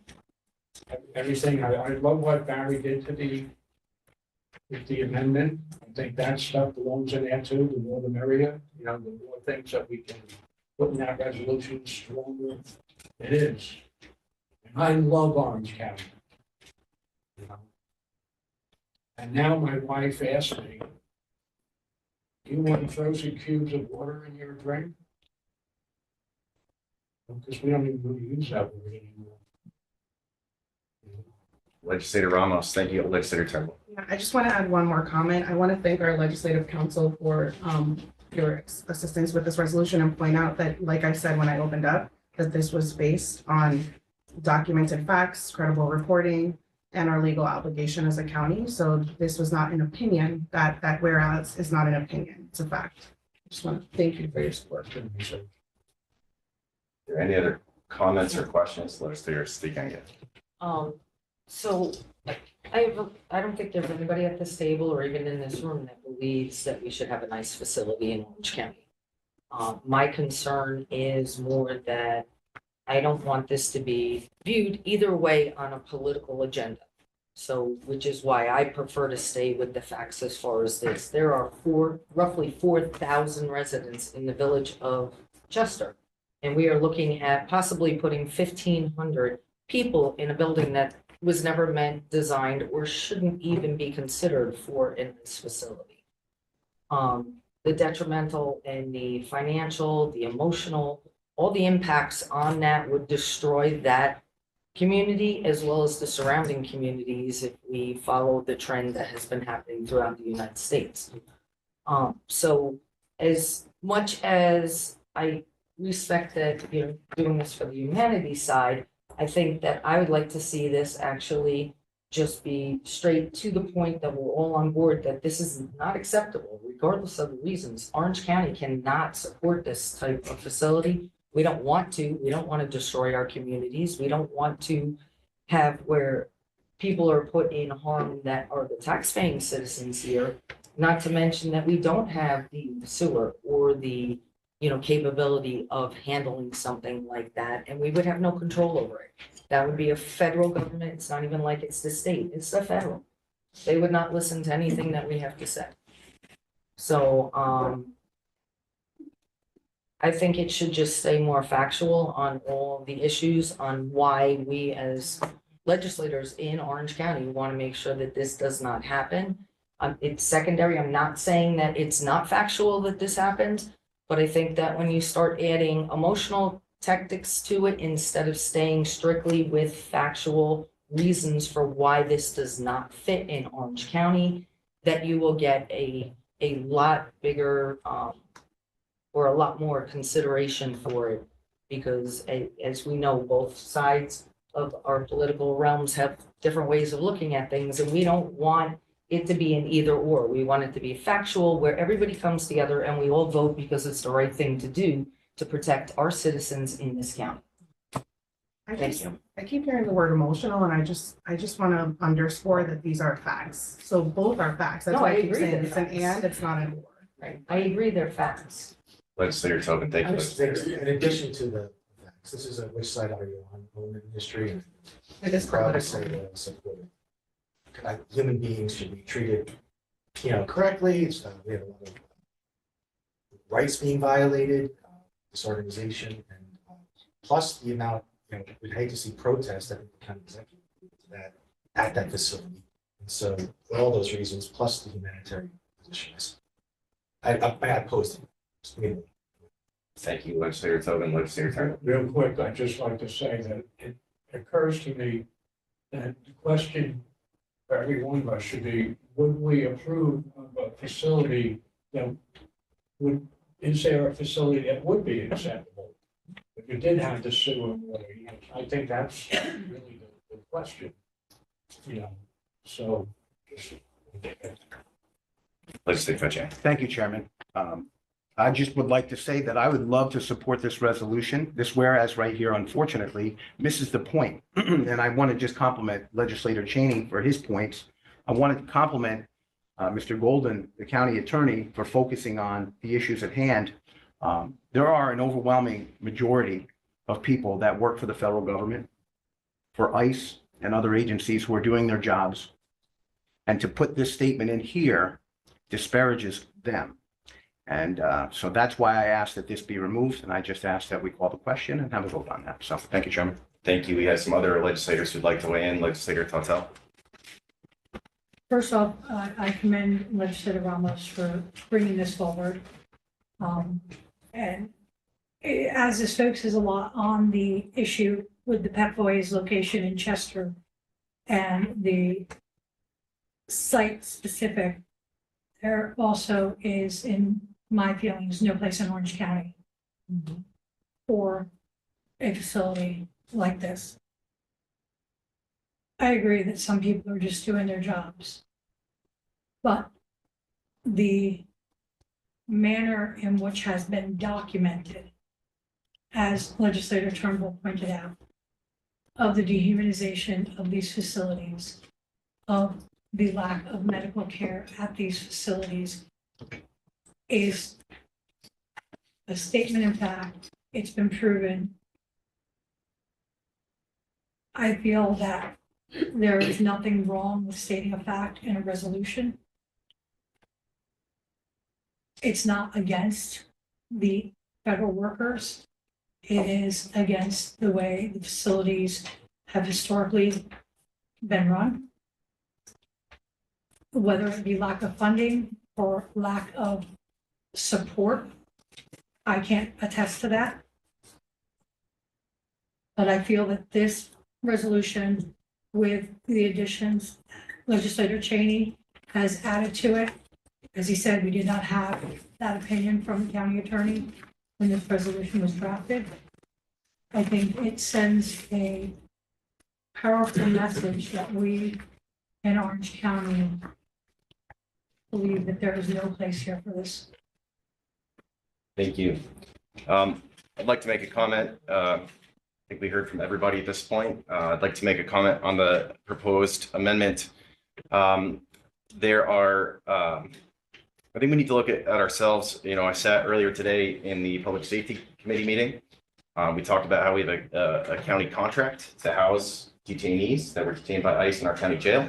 everything. I love what Barry did with the amendment. I think that stuff belongs in there too. The more the merrier. The more things that we can put in that resolution, the stronger it is. And I love Orange County. And now my wife asked me, "Do you want frozen cubes of water in your drink?" Because we don't even really use that word anymore. Legislator Ramos, thank you. Legislator Turnbull. Yeah, I just want to add one more comment. I want to thank our legislative council for your assistance with this resolution and point out that, like I said when I opened up, that this was based on documented facts, credible reporting, and our legal obligation as a county. So this was not an opinion. That whereas is not an opinion. It's a fact. I just want to thank you for your support. Are there any other comments or questions? Legislator Stiganga. So I don't think there's anybody at this table or even in this room that believes that we should have a nice facility in Orange County. My concern is more that I don't want this to be viewed either way on a political agenda. So, which is why I prefer to stay with the facts as far as this. There are roughly 4,000 residents in the village of Chester. And we are looking at possibly putting 1,500 people in a building that was never meant, designed, or shouldn't even be considered for in this facility. The detrimental and the financial, the emotional, all the impacts on that would destroy that community as well as the surrounding communities if we follow the trend that has been happening throughout the United States. So as much as I respect that you're doing this for the humanities side, I think that I would like to see this actually just be straight to the point that we're all on board that this is not acceptable, regardless of the reasons. Orange County cannot support this type of facility. We don't want to. We don't want to destroy our communities. We don't want to have where people are put in harm that are the tax-paying citizens here. Not to mention that we don't have the sewer or the capability of handling something like that, and we would have no control over it. That would be a federal government. It's not even like it's the state, it's the federal. They would not listen to anything that we have to say. So, I think it should just stay more factual on all the issues on why we as legislators in Orange County want to make sure that this does not happen. It's secondary. I'm not saying that it's not factual that this happened. But I think that when you start adding emotional tactics to it, instead of staying strictly with factual reasons for why this does not fit in Orange County, that you will get a lot bigger or a lot more consideration for it. Because as we know, both sides of our political realms have different ways of looking at things, and we don't want it to be an either or. We want it to be factual where everybody comes together and we all vote because it's the right thing to do to protect our citizens in this county. Thank you. I keep hearing the word emotional and I just want to underscore that these are facts. So both are facts. That's No, why I I keep agree saying they're it's an facts. and, it's not an or. Right. I agree they're facts. Legislator Tobin, thank you. In addition to the facts, this is a which side are you on the industry? And It is proud to political. say that I support it. Human beings should be treated, correctly. It's we have a lot of rights being violated, this organization, and plus the amount, we'd hate to see protests that the county executive that at that facility. And so for all those reasons, plus the humanitarian positions, I opposed it. Thank you, Legislator Tobin, Legislator Turner. Real quick, I'd just like to say that it occurs to me that the question for every one of us should be, would we approve of a facility that is there a facility that would be acceptable? If you did have the sewer and water, I think that's really the question, so. Legislator Fetching. Thank you, Chairman. I just would like to say that I would love to support this resolution. This whereas right here, unfortunately, misses the point. And I want to just compliment Legislator Cheney for his points. I wanted to compliment Mr. Golden, the county attorney, for focusing on the issues at hand. There are an overwhelming majority of people that work for the federal government, for ICE and other agencies who are doing their jobs. And to put this statement in here disparages them. And so that's why I asked that this be removed, and I just asked that we call the question and have a vote on that. So thank you, Chairman. Thank you. We have some other legislators who'd like to weigh in. Legislator Tonto. First off, I commend Legislator Ramos for bringing this forward. And as this focuses a lot on the issue with the Pep Boys location in Chester and the site specific, there also is, in my feelings, no place in Orange County for a facility like this. I agree that some people are just doing their jobs, but the manner in which has been documented, as Legislator Turnbull pointed out, of the dehumanization of these facilities, of the lack of medical care at these facilities, is a statement in fact. It's been proven. I feel that there is nothing wrong with stating a fact in a resolution. It's not against the federal workers. It is against the way the facilities have historically been run. Whether it be lack of funding or lack of support, I can't attest to that. But I feel that this resolution, with the additions Legislator Cheney has added to it, as he said, we did not have that opinion from the county attorney when this resolution was drafted. I think it sends a powerful message that we in Orange County believe that there is no place here for this. Thank you. I'd like to make a comment. I think we heard from everybody at this point. I'd like to make a comment on the proposed amendment. There are, I think we need to look at ourselves. I sat earlier today in the Public Safety Committee meeting. We talked about how we have a county contract to house detainees that were detained by ICE in our county jail.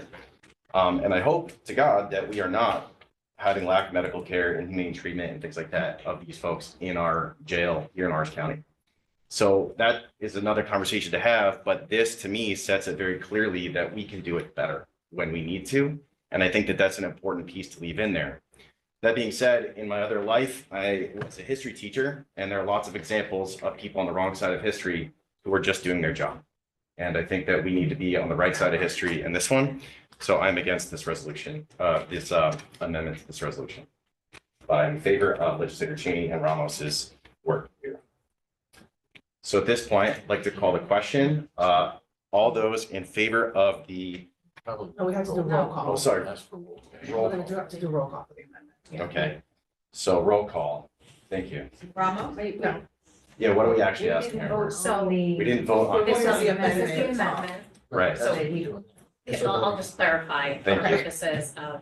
And I hope to God that we are not having lack of medical care and humane treatment and things like that of these folks in our jail here in Orange County. So that is another conversation to have, but this to me sets it very clearly that we can do it better when we need to. And I think that that's an important piece to leave in there. That being said, in my other life, I was a history teacher, and there are lots of examples of people on the wrong side of history who are just doing their job. And I think that we need to be on the right side of history in this one. So I'm against this resolution, this amendment to this resolution. But I'm in favor of Legislator Cheney and Ramos's work here. So at this point, I'd like to call the question. All those in favor of the. No, we have to do roll call. Oh, sorry. We're going to have to do roll call for the amendment. Yeah. Okay. So roll call. Thank you. Ramos? No. Yeah, what are we actually asking here? So We didn't vote on This is it. the amendment. This is the amendment. Right. So I'll just clarify for Thank you. purposes of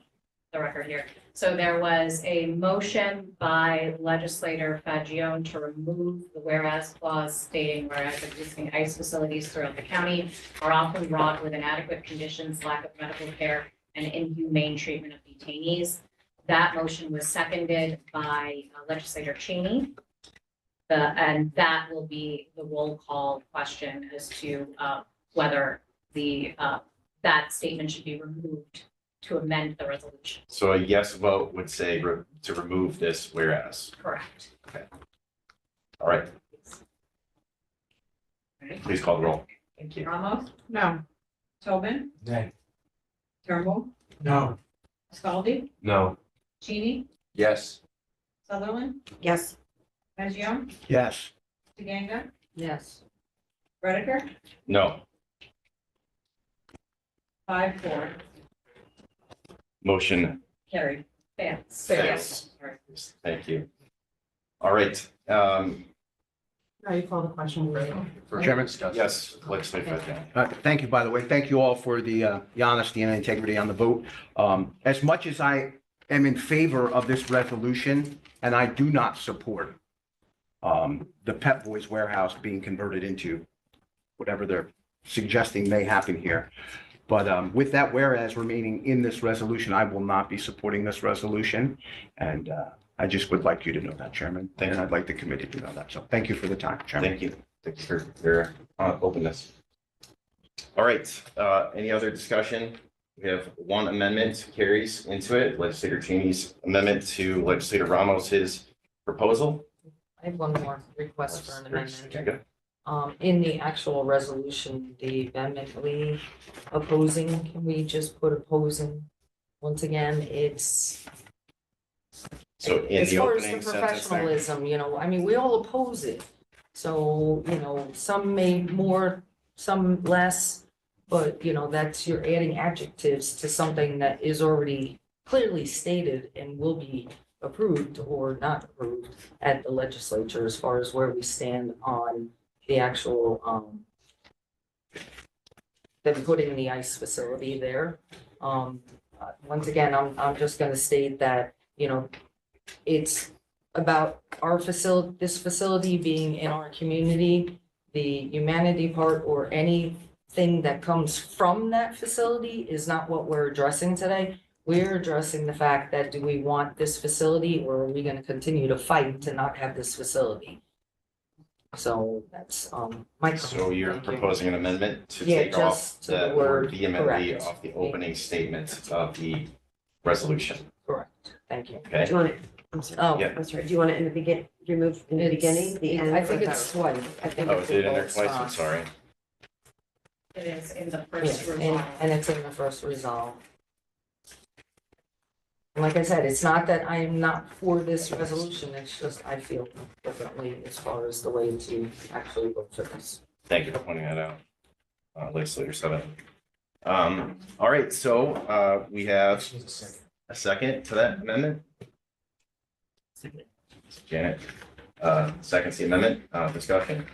the record here. So there was a motion by Legislator Fagione to remove the whereas clause stating whereas existing ICE facilities throughout the county are often wrought with inadequate conditions, lack of medical care, and inhumane treatment of detainees. That motion was seconded by legislator Cheney. And that will be the roll call question as to whether that statement should be removed to amend the resolution. So a yes vote would say to remove this whereas. Correct. All right, please call the roll. Thank you. Ramos, No. Tobin, Nay. Turnbull, No. Scaldi, No. Cheney, Yes. Sutherland, Yes. Fagion, Yes. DeGanga, Yes. Redeker, No. 5-4, Motion carried. Fails. fails. Thank you. All right, Now you call the question. For Chairman? discussion. yes, legislator Fagion. Thank you, by the way. Thank you all for the honesty and integrity on the vote. As much as I am in favor of this resolution, and I do not support the Pep Boys warehouse being converted into whatever they're suggesting may happen here. But with that whereas remaining in this resolution, I will not be supporting this resolution. And I just would like you to know that, Chairman. Thank And you. I'd like the committee to know that. So thank you for the time, Chairman. Thank you. Thank you for your openness. All right, any other discussion? We have one amendment carries into it, legislator Cheney's amendment to legislator Ramos's proposal. I have one more request for an amendment. Okay. In the actual resolution, the amendment we opposing, can we just put opposing? Once again, it's. So in As the far as the opening sentence there. professionalism, I mean, we all oppose it. So, some may more, some less, but, that's, you're adding adjectives to something that is already clearly stated and will be approved or not approved at the legislature as far as where we stand on the actual, them putting the ice facility there. Once again, I'm just gonna state that, it's about our facility, this facility being in our community, the humanity part or anything that comes from that facility is not what we're addressing today. We're addressing the fact that do we want this facility or are we gonna continue to fight to not have this facility? So that's, my. So you're Thank you. proposing an amendment to Yeah, take off just to the the word word vehemently correct. off the opening statement of the resolution. Correct, thank you. Okay, Do you want it, I'm sorry, Oh, Yeah. I'm sorry, do you want it in the remove in the beginning, the end? I think or it's both? twice. I think oh, it's is it in there both twice? I'm spots. sorry. It is in the Yeah, first and, resolve. and it's in the first resolve. And like I said, it's not that I am not for this resolution, it's just I feel differently as far as the way to actually vote for this. Thank you for pointing that out. Legislator Sutherland. All right, so we have a second to that amendment. Janet, seconds the amendment, discussion.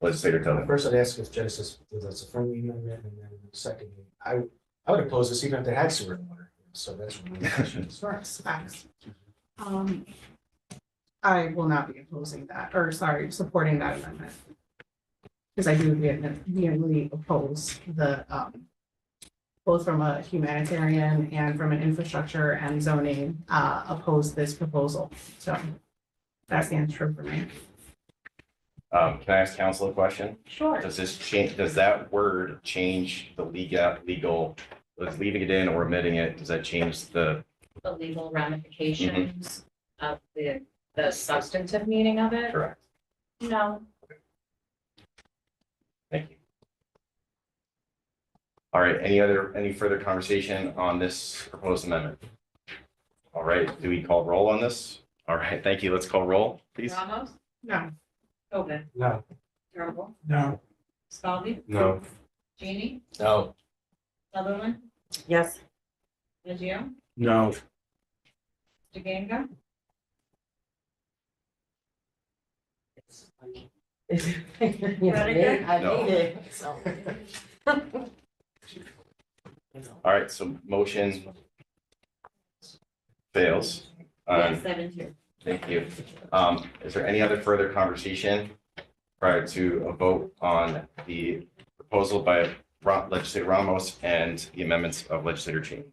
Legislator Tobin. First, I'd ask if Genesis, that's a friendly amendment, and then secondly, I would oppose this even if they had sewer and water. So that's one of the questions. Facts. I will not be opposing that, or sorry, supporting that amendment. Because I do vehemently oppose the, both from a humanitarian and from an infrastructure and zoning, oppose this proposal. So that's the answer for me. Can I ask council a question? Sure. Does this change, does that word change the legal, was leaving it in or omitting it, does that change the, The legal ramifications of the substantive meaning of it? correct? No. Thank you. All right, any further conversation on this proposed amendment? All right, do we call roll on this? All right, thank you. Let's call roll, please. Ramos, No. Tobin, No. Turnbull, No. Scaldi, No. Cheney, No. Sutherland, Yes. Fagion, No. DeGanga, I No. need it, so. All right, so motion fails. yes, 7-2. Thank you. Is there any other further conversation prior to a vote on the proposal by Legislator Ramos and the amendments of Legislator Cheney?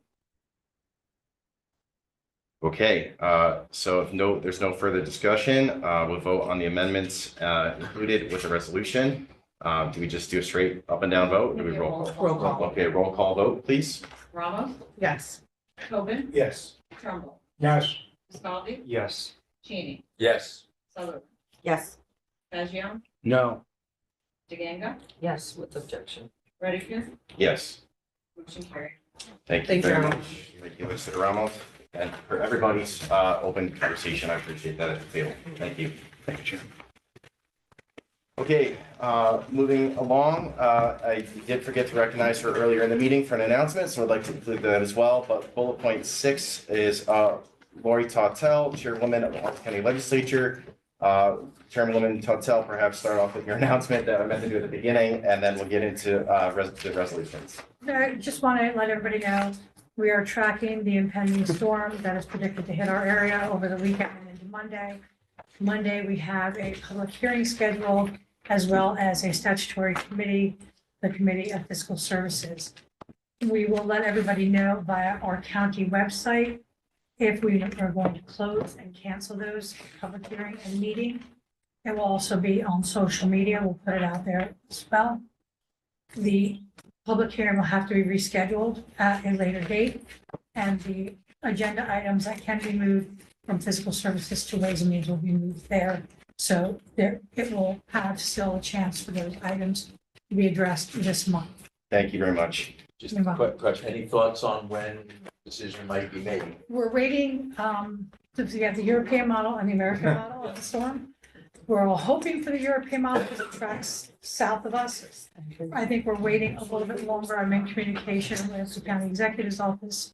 Okay, so if there's no further discussion, we'll vote on the amendments included with the resolution. Do we just do a straight up and down vote? Do we roll call? Roll call. Okay, roll call vote, please. Ramos, Yes. Tobin, Yes. Trumbull, Yes. Scaldi, Yes. Cheney, Yes. Sutherland, Yes. Fagion, No. DeGanga, Yes, with objection. Reddick, Yes, motion carried. thank you Thank you, very Ramos. much. Thank you, Mr. Ramos, and for everybody's open conversation. I appreciate that at the table. Thank you. Thank you, Chair. Okay, moving along, I did forget to recognize her earlier in the meeting for an announcement, so I'd like to include that as well. But bullet point 6 is Lori Tautel, Chairwoman of the Orange County Legislature. Chairwoman Tautel, perhaps start off with your announcement that I meant to do at the beginning, and then we'll get into the resolutions. I just want to let everybody know, we are tracking the impending storm that is predicted to hit our area over the weekend and into Monday. Monday, we have a public hearing scheduled, as well as a statutory committee, the Committee of Fiscal Services. We will let everybody know via our county website if we are going to close and cancel those public hearing and meeting. It will also be on social media. We'll put it out there as well. The public hearing will have to be rescheduled at a later date, and the agenda items that can be moved from Fiscal Services to Ways and Means will be moved there. So there, it will have still a chance for those items to be addressed this month. Thank you very much. Just a quick question. Any thoughts on when decision might be made? We're waiting to get the European model and the American model of the storm. We're all hoping for the European model because it tracks south of us. I think we're waiting a little bit longer. I'm in communication with the county executive's office.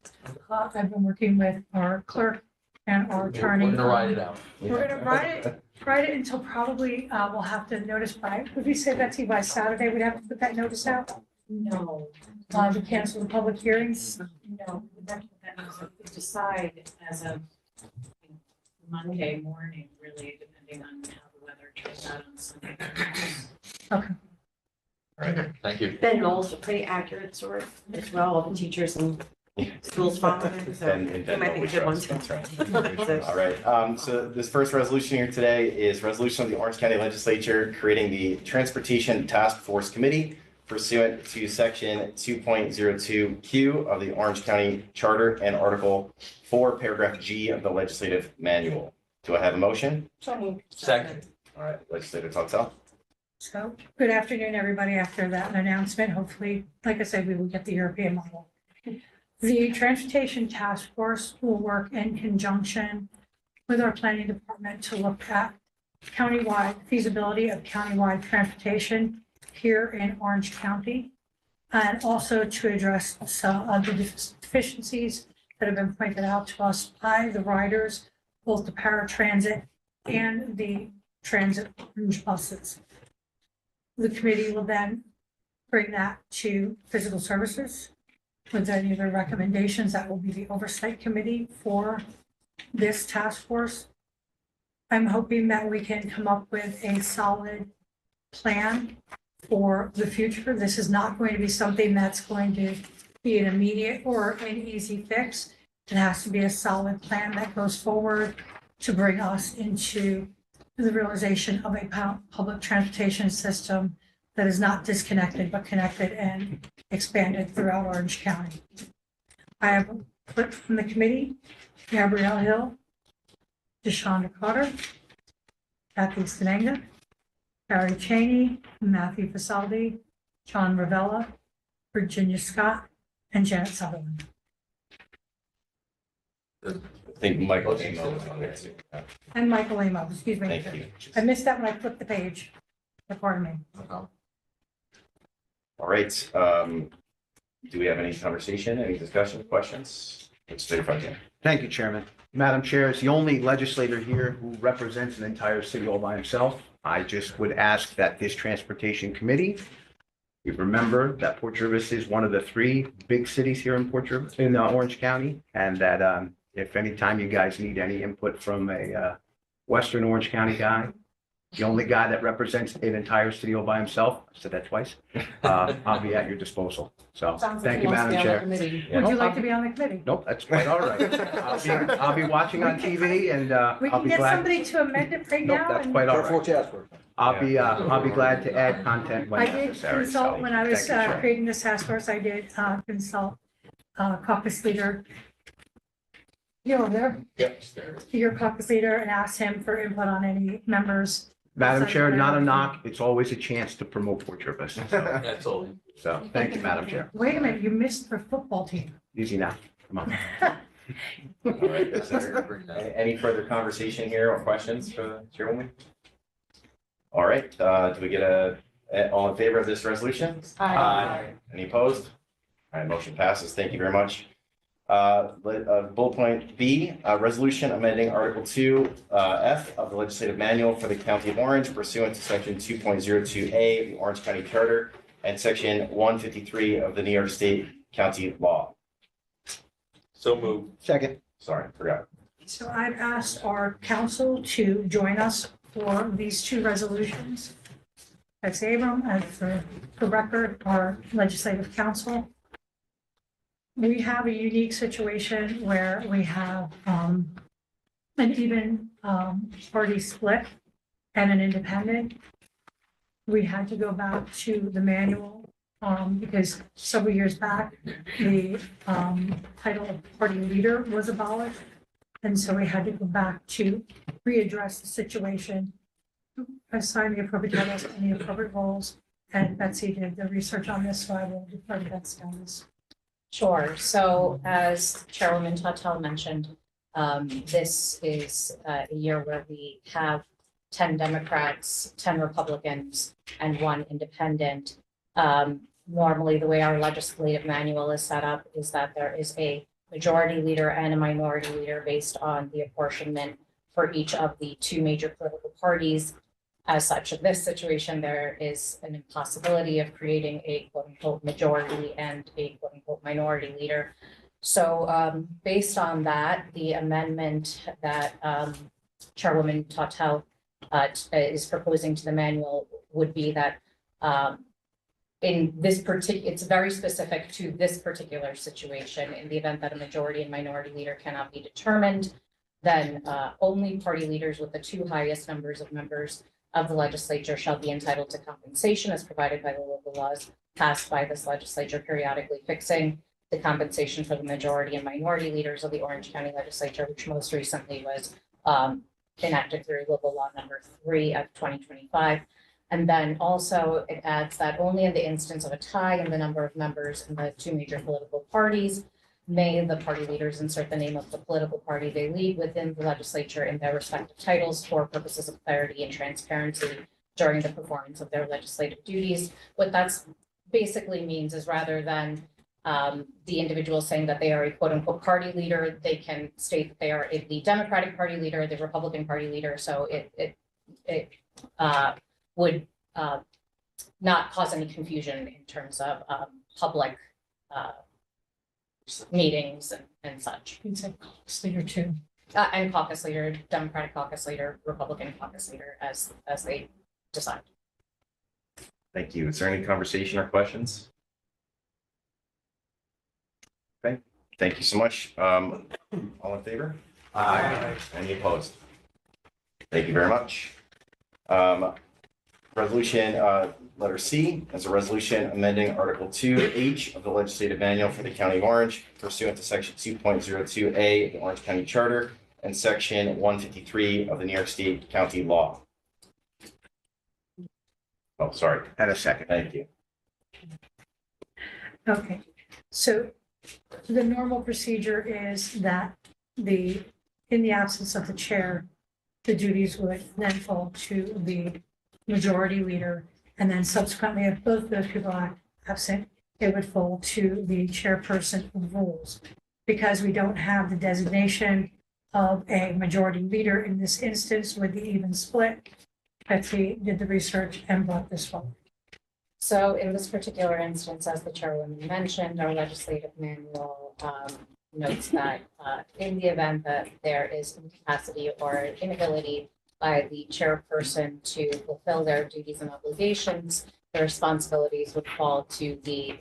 I've been working with our clerk and our attorney. We're gonna ride it out. We're gonna ride it until probably we'll have to notice by, would we say, Betsy, by Saturday, we'd have to put that notice out? No, To cancel the public hearings? no, we decide as of Monday morning, really, depending on how the weather turns out on Sunday. Okay. All right, thank you. Ben Knowles, a pretty accurate source as well, all the teachers and schools follow it, so it might be a good one. So- All right, so this first resolution here today is resolution of the Orange County Legislature creating the Transportation Task Force Committee pursuant to section 2.02Q of the Orange County Charter and Article 4, paragraph G of the legislative manual. Do I have a motion? So moved. Second. All right, Legislator Tautel. So, good afternoon, everybody. After that announcement, hopefully, like I said, we will get the European model. The Transportation Task Force will work in conjunction with our planning department to look at countywide feasibility of countywide transportation here in Orange County, and also to address some of the deficiencies that have been pointed out to us by the riders, both the paratransit and the transit cruise buses. The committee will then bring that to Physical Services with any of their recommendations. That will be the oversight committee for this task force. I'm hoping that we can come up with a solid plan for the future. This is not going to be something that's going to be an immediate or an easy fix. It has to be a solid plan that goes forward to bring us into the realization of a public transportation system that is not disconnected, but connected and expanded throughout Orange County. I have a clip from the committee: Gabrielle Hill, DeShonda Carter, Kathy Stenenga, Barry Cheney, Matthew Fasaldi, John Ravella, Virginia Scott, and Janet Sutherland. I think Michael Amo was on there too. And Michael Amo, excuse me. Thank you. I missed that when I flipped the page. Pardon me. All right, do we have any conversation, any discussion, questions? Legislator Frontier. Thank you, Chairman. Madam Chair, as the only legislator here who represents an entire city all by himself, I just would ask that this transportation committee, we remember that Port Jervis is one of the 3 big cities here in Port Jervis, in Orange County, and that if anytime you guys need any input from a Western Orange County guy, the only guy that represents an entire city all by himself, I said that twice, I'll be at your disposal. So, Sounds like thank he you, wants to Madam be on the Chair. committee. Yeah. Would you like to be on the committee? Nope, that's quite all right. I'll be watching on TV and We I'll can be get glad. somebody to amend it right Nope, now. that's and- quite all right. I'll be glad to add content when I did necessary. consult, so when I was thank you, Chair. creating this task force, I did consult caucus leader. You over there, Yep. your caucus leader, and asked him for input on any members. Madam Chair, not a knock. It's always a chance to promote what your business. That's all. So, thank you, Madam Chair. Wait a minute, you missed the football team. Easy now. Come on. All right, is there any further conversation here or questions for the chairwoman? All right, do we get all in favor of this resolution? Aye. Any opposed? All right, motion passes. Thank you very much. Bullet point B, resolution amending Article 2, F of the legislative manual for the County of Orange pursuant to Section 2.02A of the Orange County Charter and Section 153 of the New York State County Law. So moved. Second. Sorry, forgot. So I've asked our council to join us for these two resolutions. That's Abram, and for the record, our legislative council. We have a unique situation where we have an even party split and an independent. We had to go back to the manual because several years back, the title of party leader was abolished. And so we had to go back to readdress the situation, assign the appropriate titles and the appropriate roles. And Betsy did the research on this, so I will defer to Betsy on this. Sure. So as Chairwoman Tautel mentioned, this is a year where we have 10 Democrats, 10 Republicans, and 1 independent. Normally, the way our legislative manual is set up is that there is a majority leader and a minority leader based on the apportionment for each of the 2 major political parties. As such, in this situation, there is an impossibility of creating a quote unquote majority and a quote unquote minority leader. So based on that, the amendment that Chairwoman Tautel is proposing to the manual would be that in this particular, it's very specific to this particular situation. In the event that a majority and minority leader cannot be determined, then only party leaders with the 2 highest numbers of members of the legislature shall be entitled to compensation as provided by the local laws passed by this legislature, periodically fixing the compensation for the majority and minority leaders of the Orange County Legislature, which most recently was enacted through local law number 3 of 2025. And then also it adds that only in the instance of a tie in the number of members in the 2 major political parties may the party leaders insert the name of the political party they lead within the legislature in their respective titles for purposes of clarity and transparency during the performance of their legislative duties. What that's basically means is rather than the individual saying that they are a quote unquote party leader, they can state that they are the Democratic Party leader, the Republican Party leader. So it would not cause any confusion in terms of public meetings and such. You said caucus leader too. And caucus leader, Democratic caucus leader, Republican caucus leader, as they decide. Thank you. Is there any conversation or questions? Okay, thank you so much. All in favor? Aye. Any opposed? Thank you very much. Resolution letter C is a resolution amending Article 2H of the legislative manual for the County of Orange pursuant to Section 2.02A of the Orange County Charter and Section 153 of the New York State County Law. Oh, sorry. And a second. Thank you. Okay, so the normal procedure is that in the absence of the chair, the duties would then fall to the majority leader, and then subsequently, if both those people are absent, it would fall to the chairperson of rules. Because we don't have the designation of a majority leader in this instance with the even split, Betsy did the research and brought this forward. So in this particular instance, as the chairwoman mentioned, our legislative manual notes that in the event that there is incapacity or inability by the chairperson to fulfill their duties and obligations, the responsibilities would fall to the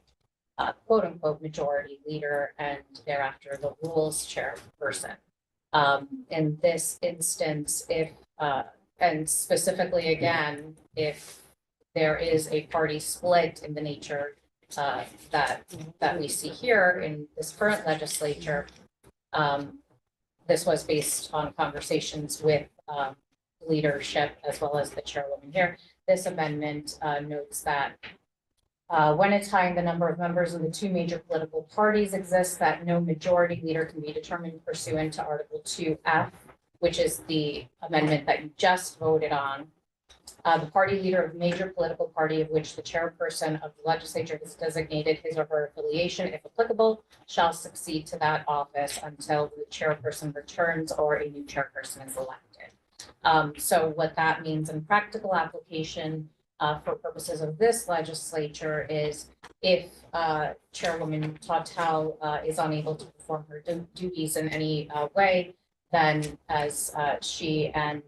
quote unquote majority leader and thereafter the rules chairperson. In this instance, if, and specifically again, if there is a party split in the nature that we see here in this current legislature, this was based on conversations with leadership as well as the chairwoman here. This amendment notes that when a tie in the number of members of the two major political parties exists, that no majority leader can be determined pursuant to Article 2F, which is the amendment that you just voted on. The party leader of a major political party of which the chairperson of the legislature has designated his or her affiliation, if applicable, shall succeed to that office until the chairperson returns or a new chairperson is elected. So what that means in practical application for purposes of this legislature is if Chairwoman Tautel is unable to perform her duties in any way, then as she and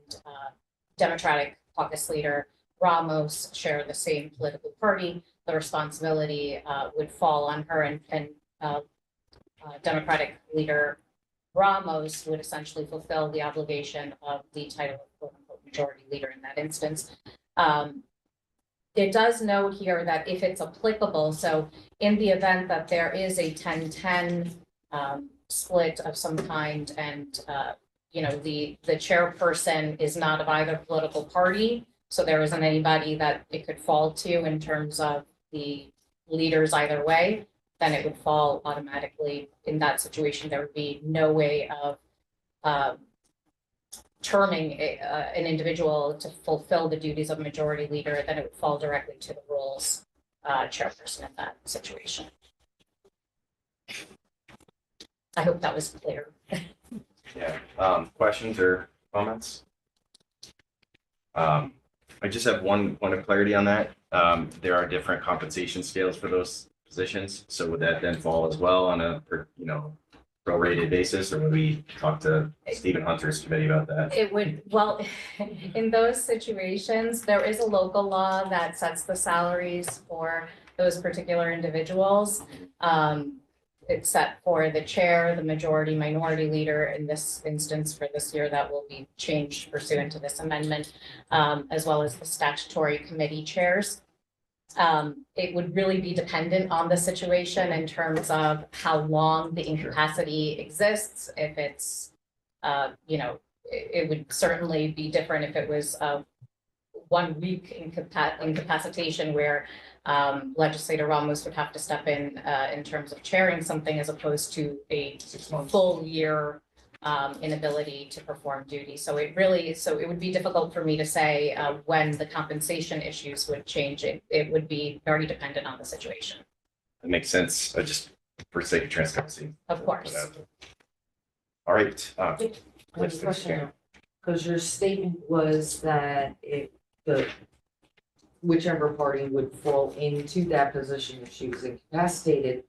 Democratic Caucus Leader Ramos share the same political party, the responsibility would fall on her, and Democratic Leader Ramos would essentially fulfill the obligation of the title of quote unquote majority leader in that instance. It does note here that if it's applicable, so in the event that there is a 10-10 split of some kind and you know, the chairperson is not of either political party, so there isn't anybody that it could fall to in terms of the leaders either way, then it would fall automatically. In that situation, there would be no way of terming an individual to fulfill the duties of majority leader, then it would fall directly to the rules chairperson in that situation. I hope that was clear. Yeah, questions or comments? I just have one point of clarity on that. There are different compensation scales for those positions. So would that then fall as well on a, prorated basis, or would we talk to Stephen Hunter's committee about that? It would, well, in those situations, there is a local law that sets the salaries for those particular individuals. It's set for the chair, the majority, minority leader. In this instance, for this year, that will be changed pursuant to this amendment, as well as the statutory committee chairs. It would really be dependent on the situation in terms of how long the incapacity exists. If it's, it would certainly be different if it was 1 week incapacitation where Legislator Ramos would have to step in terms of chairing something as opposed to a full year inability to perform duty. So it would be difficult for me to say when the compensation issues would change. It would be very dependent on the situation. That makes sense. Just for sake of transparency. Of course. All right. I have a question, because your statement was that whichever party would fall into that position if she was incapacitated,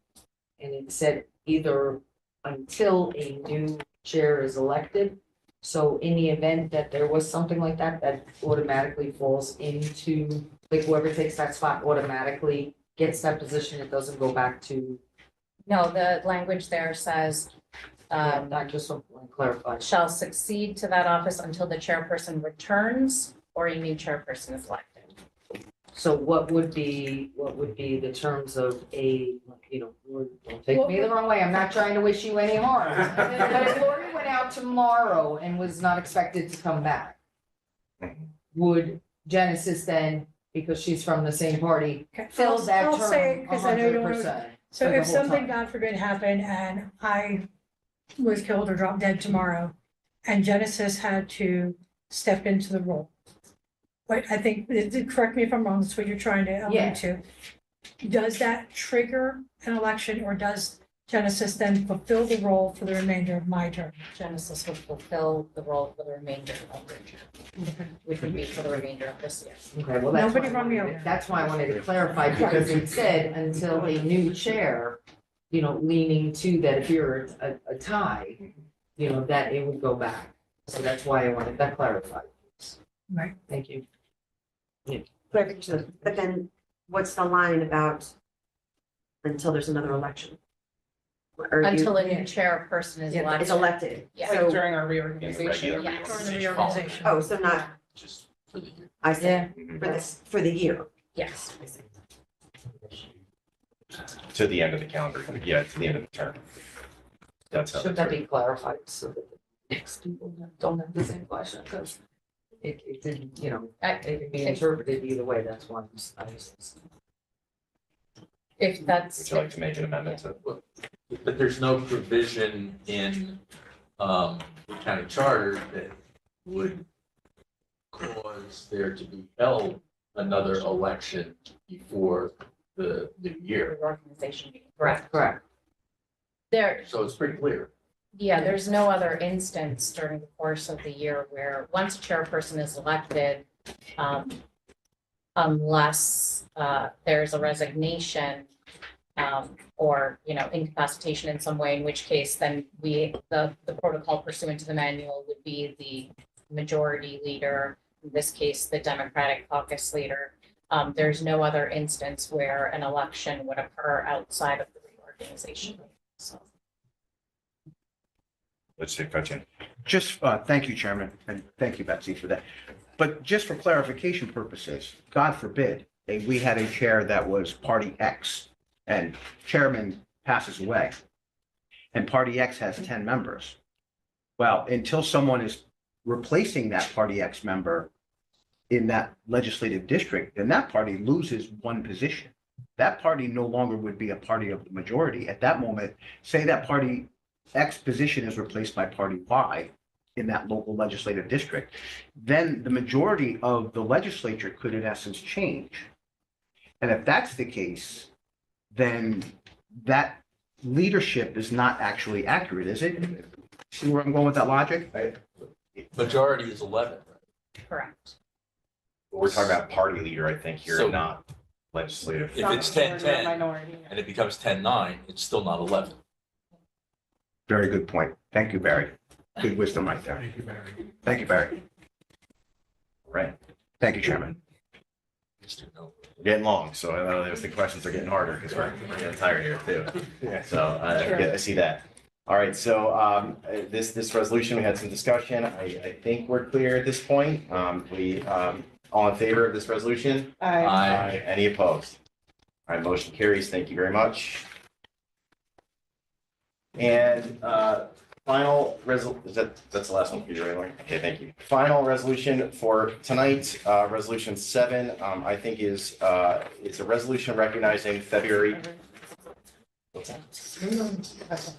and it said either until a new chair is elected. So in the event that there was something like that, that automatically falls into, like whoever takes that spot automatically gets that position, it doesn't go back to. No, the language there says I just want to clarify. Shall succeed to that office until the chairperson returns or a new chairperson is elected. So what would be the terms of a, don't take me the wrong way, I'm not trying to wish you any harm. But if Lori went out tomorrow and was not expected to come back, would Genesis then, because she's from the same party, fill that I'll say, term because I know you don't want 100%? to. So if something, God forbid, happened and I was killed or dropped dead tomorrow, and Genesis had to step into the role. But I think, correct me if I'm wrong, that's what you're trying to allude to. Does that trigger an election, or does Genesis then fulfill the role for the remainder of my term? Genesis would fulfill the role for the remainder of the term, which would be for the remainder of this year. Okay, well, that's Nobody why I run me wanted over. that's why I wanted to clarify, because it said until a new chair, leaning to that if you're a tie, that it would go back. So that's why I wanted that clarified. Right. Thank you. But then what's the line about until there's another election. Or you- Until a new chairperson is elected. Is elected. Yeah. So- During our reorganization. Yes. During the reorganization. Oh, so not, Just for the year. I see, for the year. Yes. To the end of the calendar, yeah, to the end of the term. That's how. Should that be clarified so that the next people don't have the same question, because it didn't, you know, it can be interpreted either way, that's why I just. If that's. Would you like to make an amendment to? But there's no provision in the county charter that would cause there to be held another election before the new year. Organization. Correct. Correct. There, So it's pretty clear. yeah, there's no other instance during the course of the year where once a chairperson is elected, unless there's a resignation or, you know, incapacitation in some way, in which case then the protocol pursuant to the manual would be the majority leader, in this case, the Democratic caucus leader. There's no other instance where an election would occur outside of the reorganization. So. Let's take that in. Just, thank you, Chairman, and thank you, Betsy, for that. But just for clarification purposes, God forbid, we had a chair that was Party X and Chairman passes away and Party X has 10 members. Well, until someone is replacing that Party X member in that legislative district, then that party loses one position. That party no longer would be a party of the majority. At that moment, say that Party X position is replaced by Party Y in that local legislative district, then the majority of the legislature could in essence change. And if that's the case, then that leadership is not actually accurate, is it? See where I'm going with that logic? Majority is 11, right? Correct. We're talking about party leader, I think, here, So- not legislative. If it's 10-10 and it becomes 10-9, it's still not 11. Very good point. Thank you, Barry. Good wisdom right there. Thank you, Barry. Thank you, Barry. Right. Thank you, Chairman. We're getting long, so I know the questions are getting harder because we're getting tired here too. So I see that. All right, so this resolution, we had some discussion. I think we're clear at this point. We all in favor of this resolution? Aye. Any opposed? All right, motion carries. Thank you very much. And final that's the last one for you, right, Lauren? Okay, thank you. Final resolution for tonight, resolution 7, I think is it's a resolution recognizing February. What's that?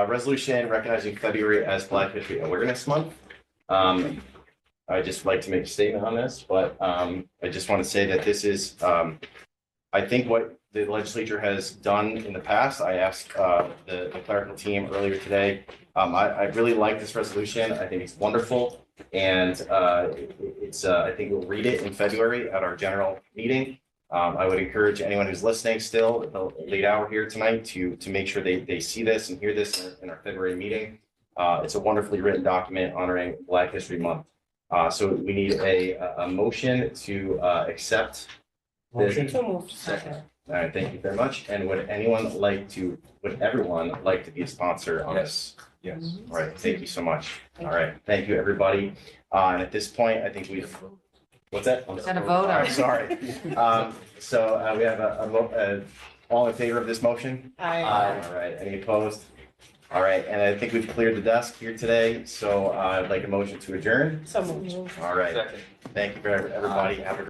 Resolution recognizing February as Black History Awareness Month. I just like to make a statement on this, but I just want to say that this is, I think what the legislature has done in the past. I asked the clerical team earlier today. I really like this resolution. I think it's wonderful. And I think we'll read it in February at our general meeting. I would encourage anyone who's listening still at the late hour here tonight to make sure they see this and hear this in our February meeting. It's a wonderfully written document honoring Black History Month. So we need a motion to accept. Motion. So moved. Second. All right, thank you very much. And would everyone like to be a sponsor on this? Yes. All right, thank you so much. All right, thank you, everybody. And at this point, I think we've, what's that? Got a vote on I'm it. sorry. So we have all in favor of this motion? Aye. All right, any opposed? All right, and I think we've cleared the desk here today, so I'd like a motion to adjourn. So moved. All right, Second. thank you for everybody. Have a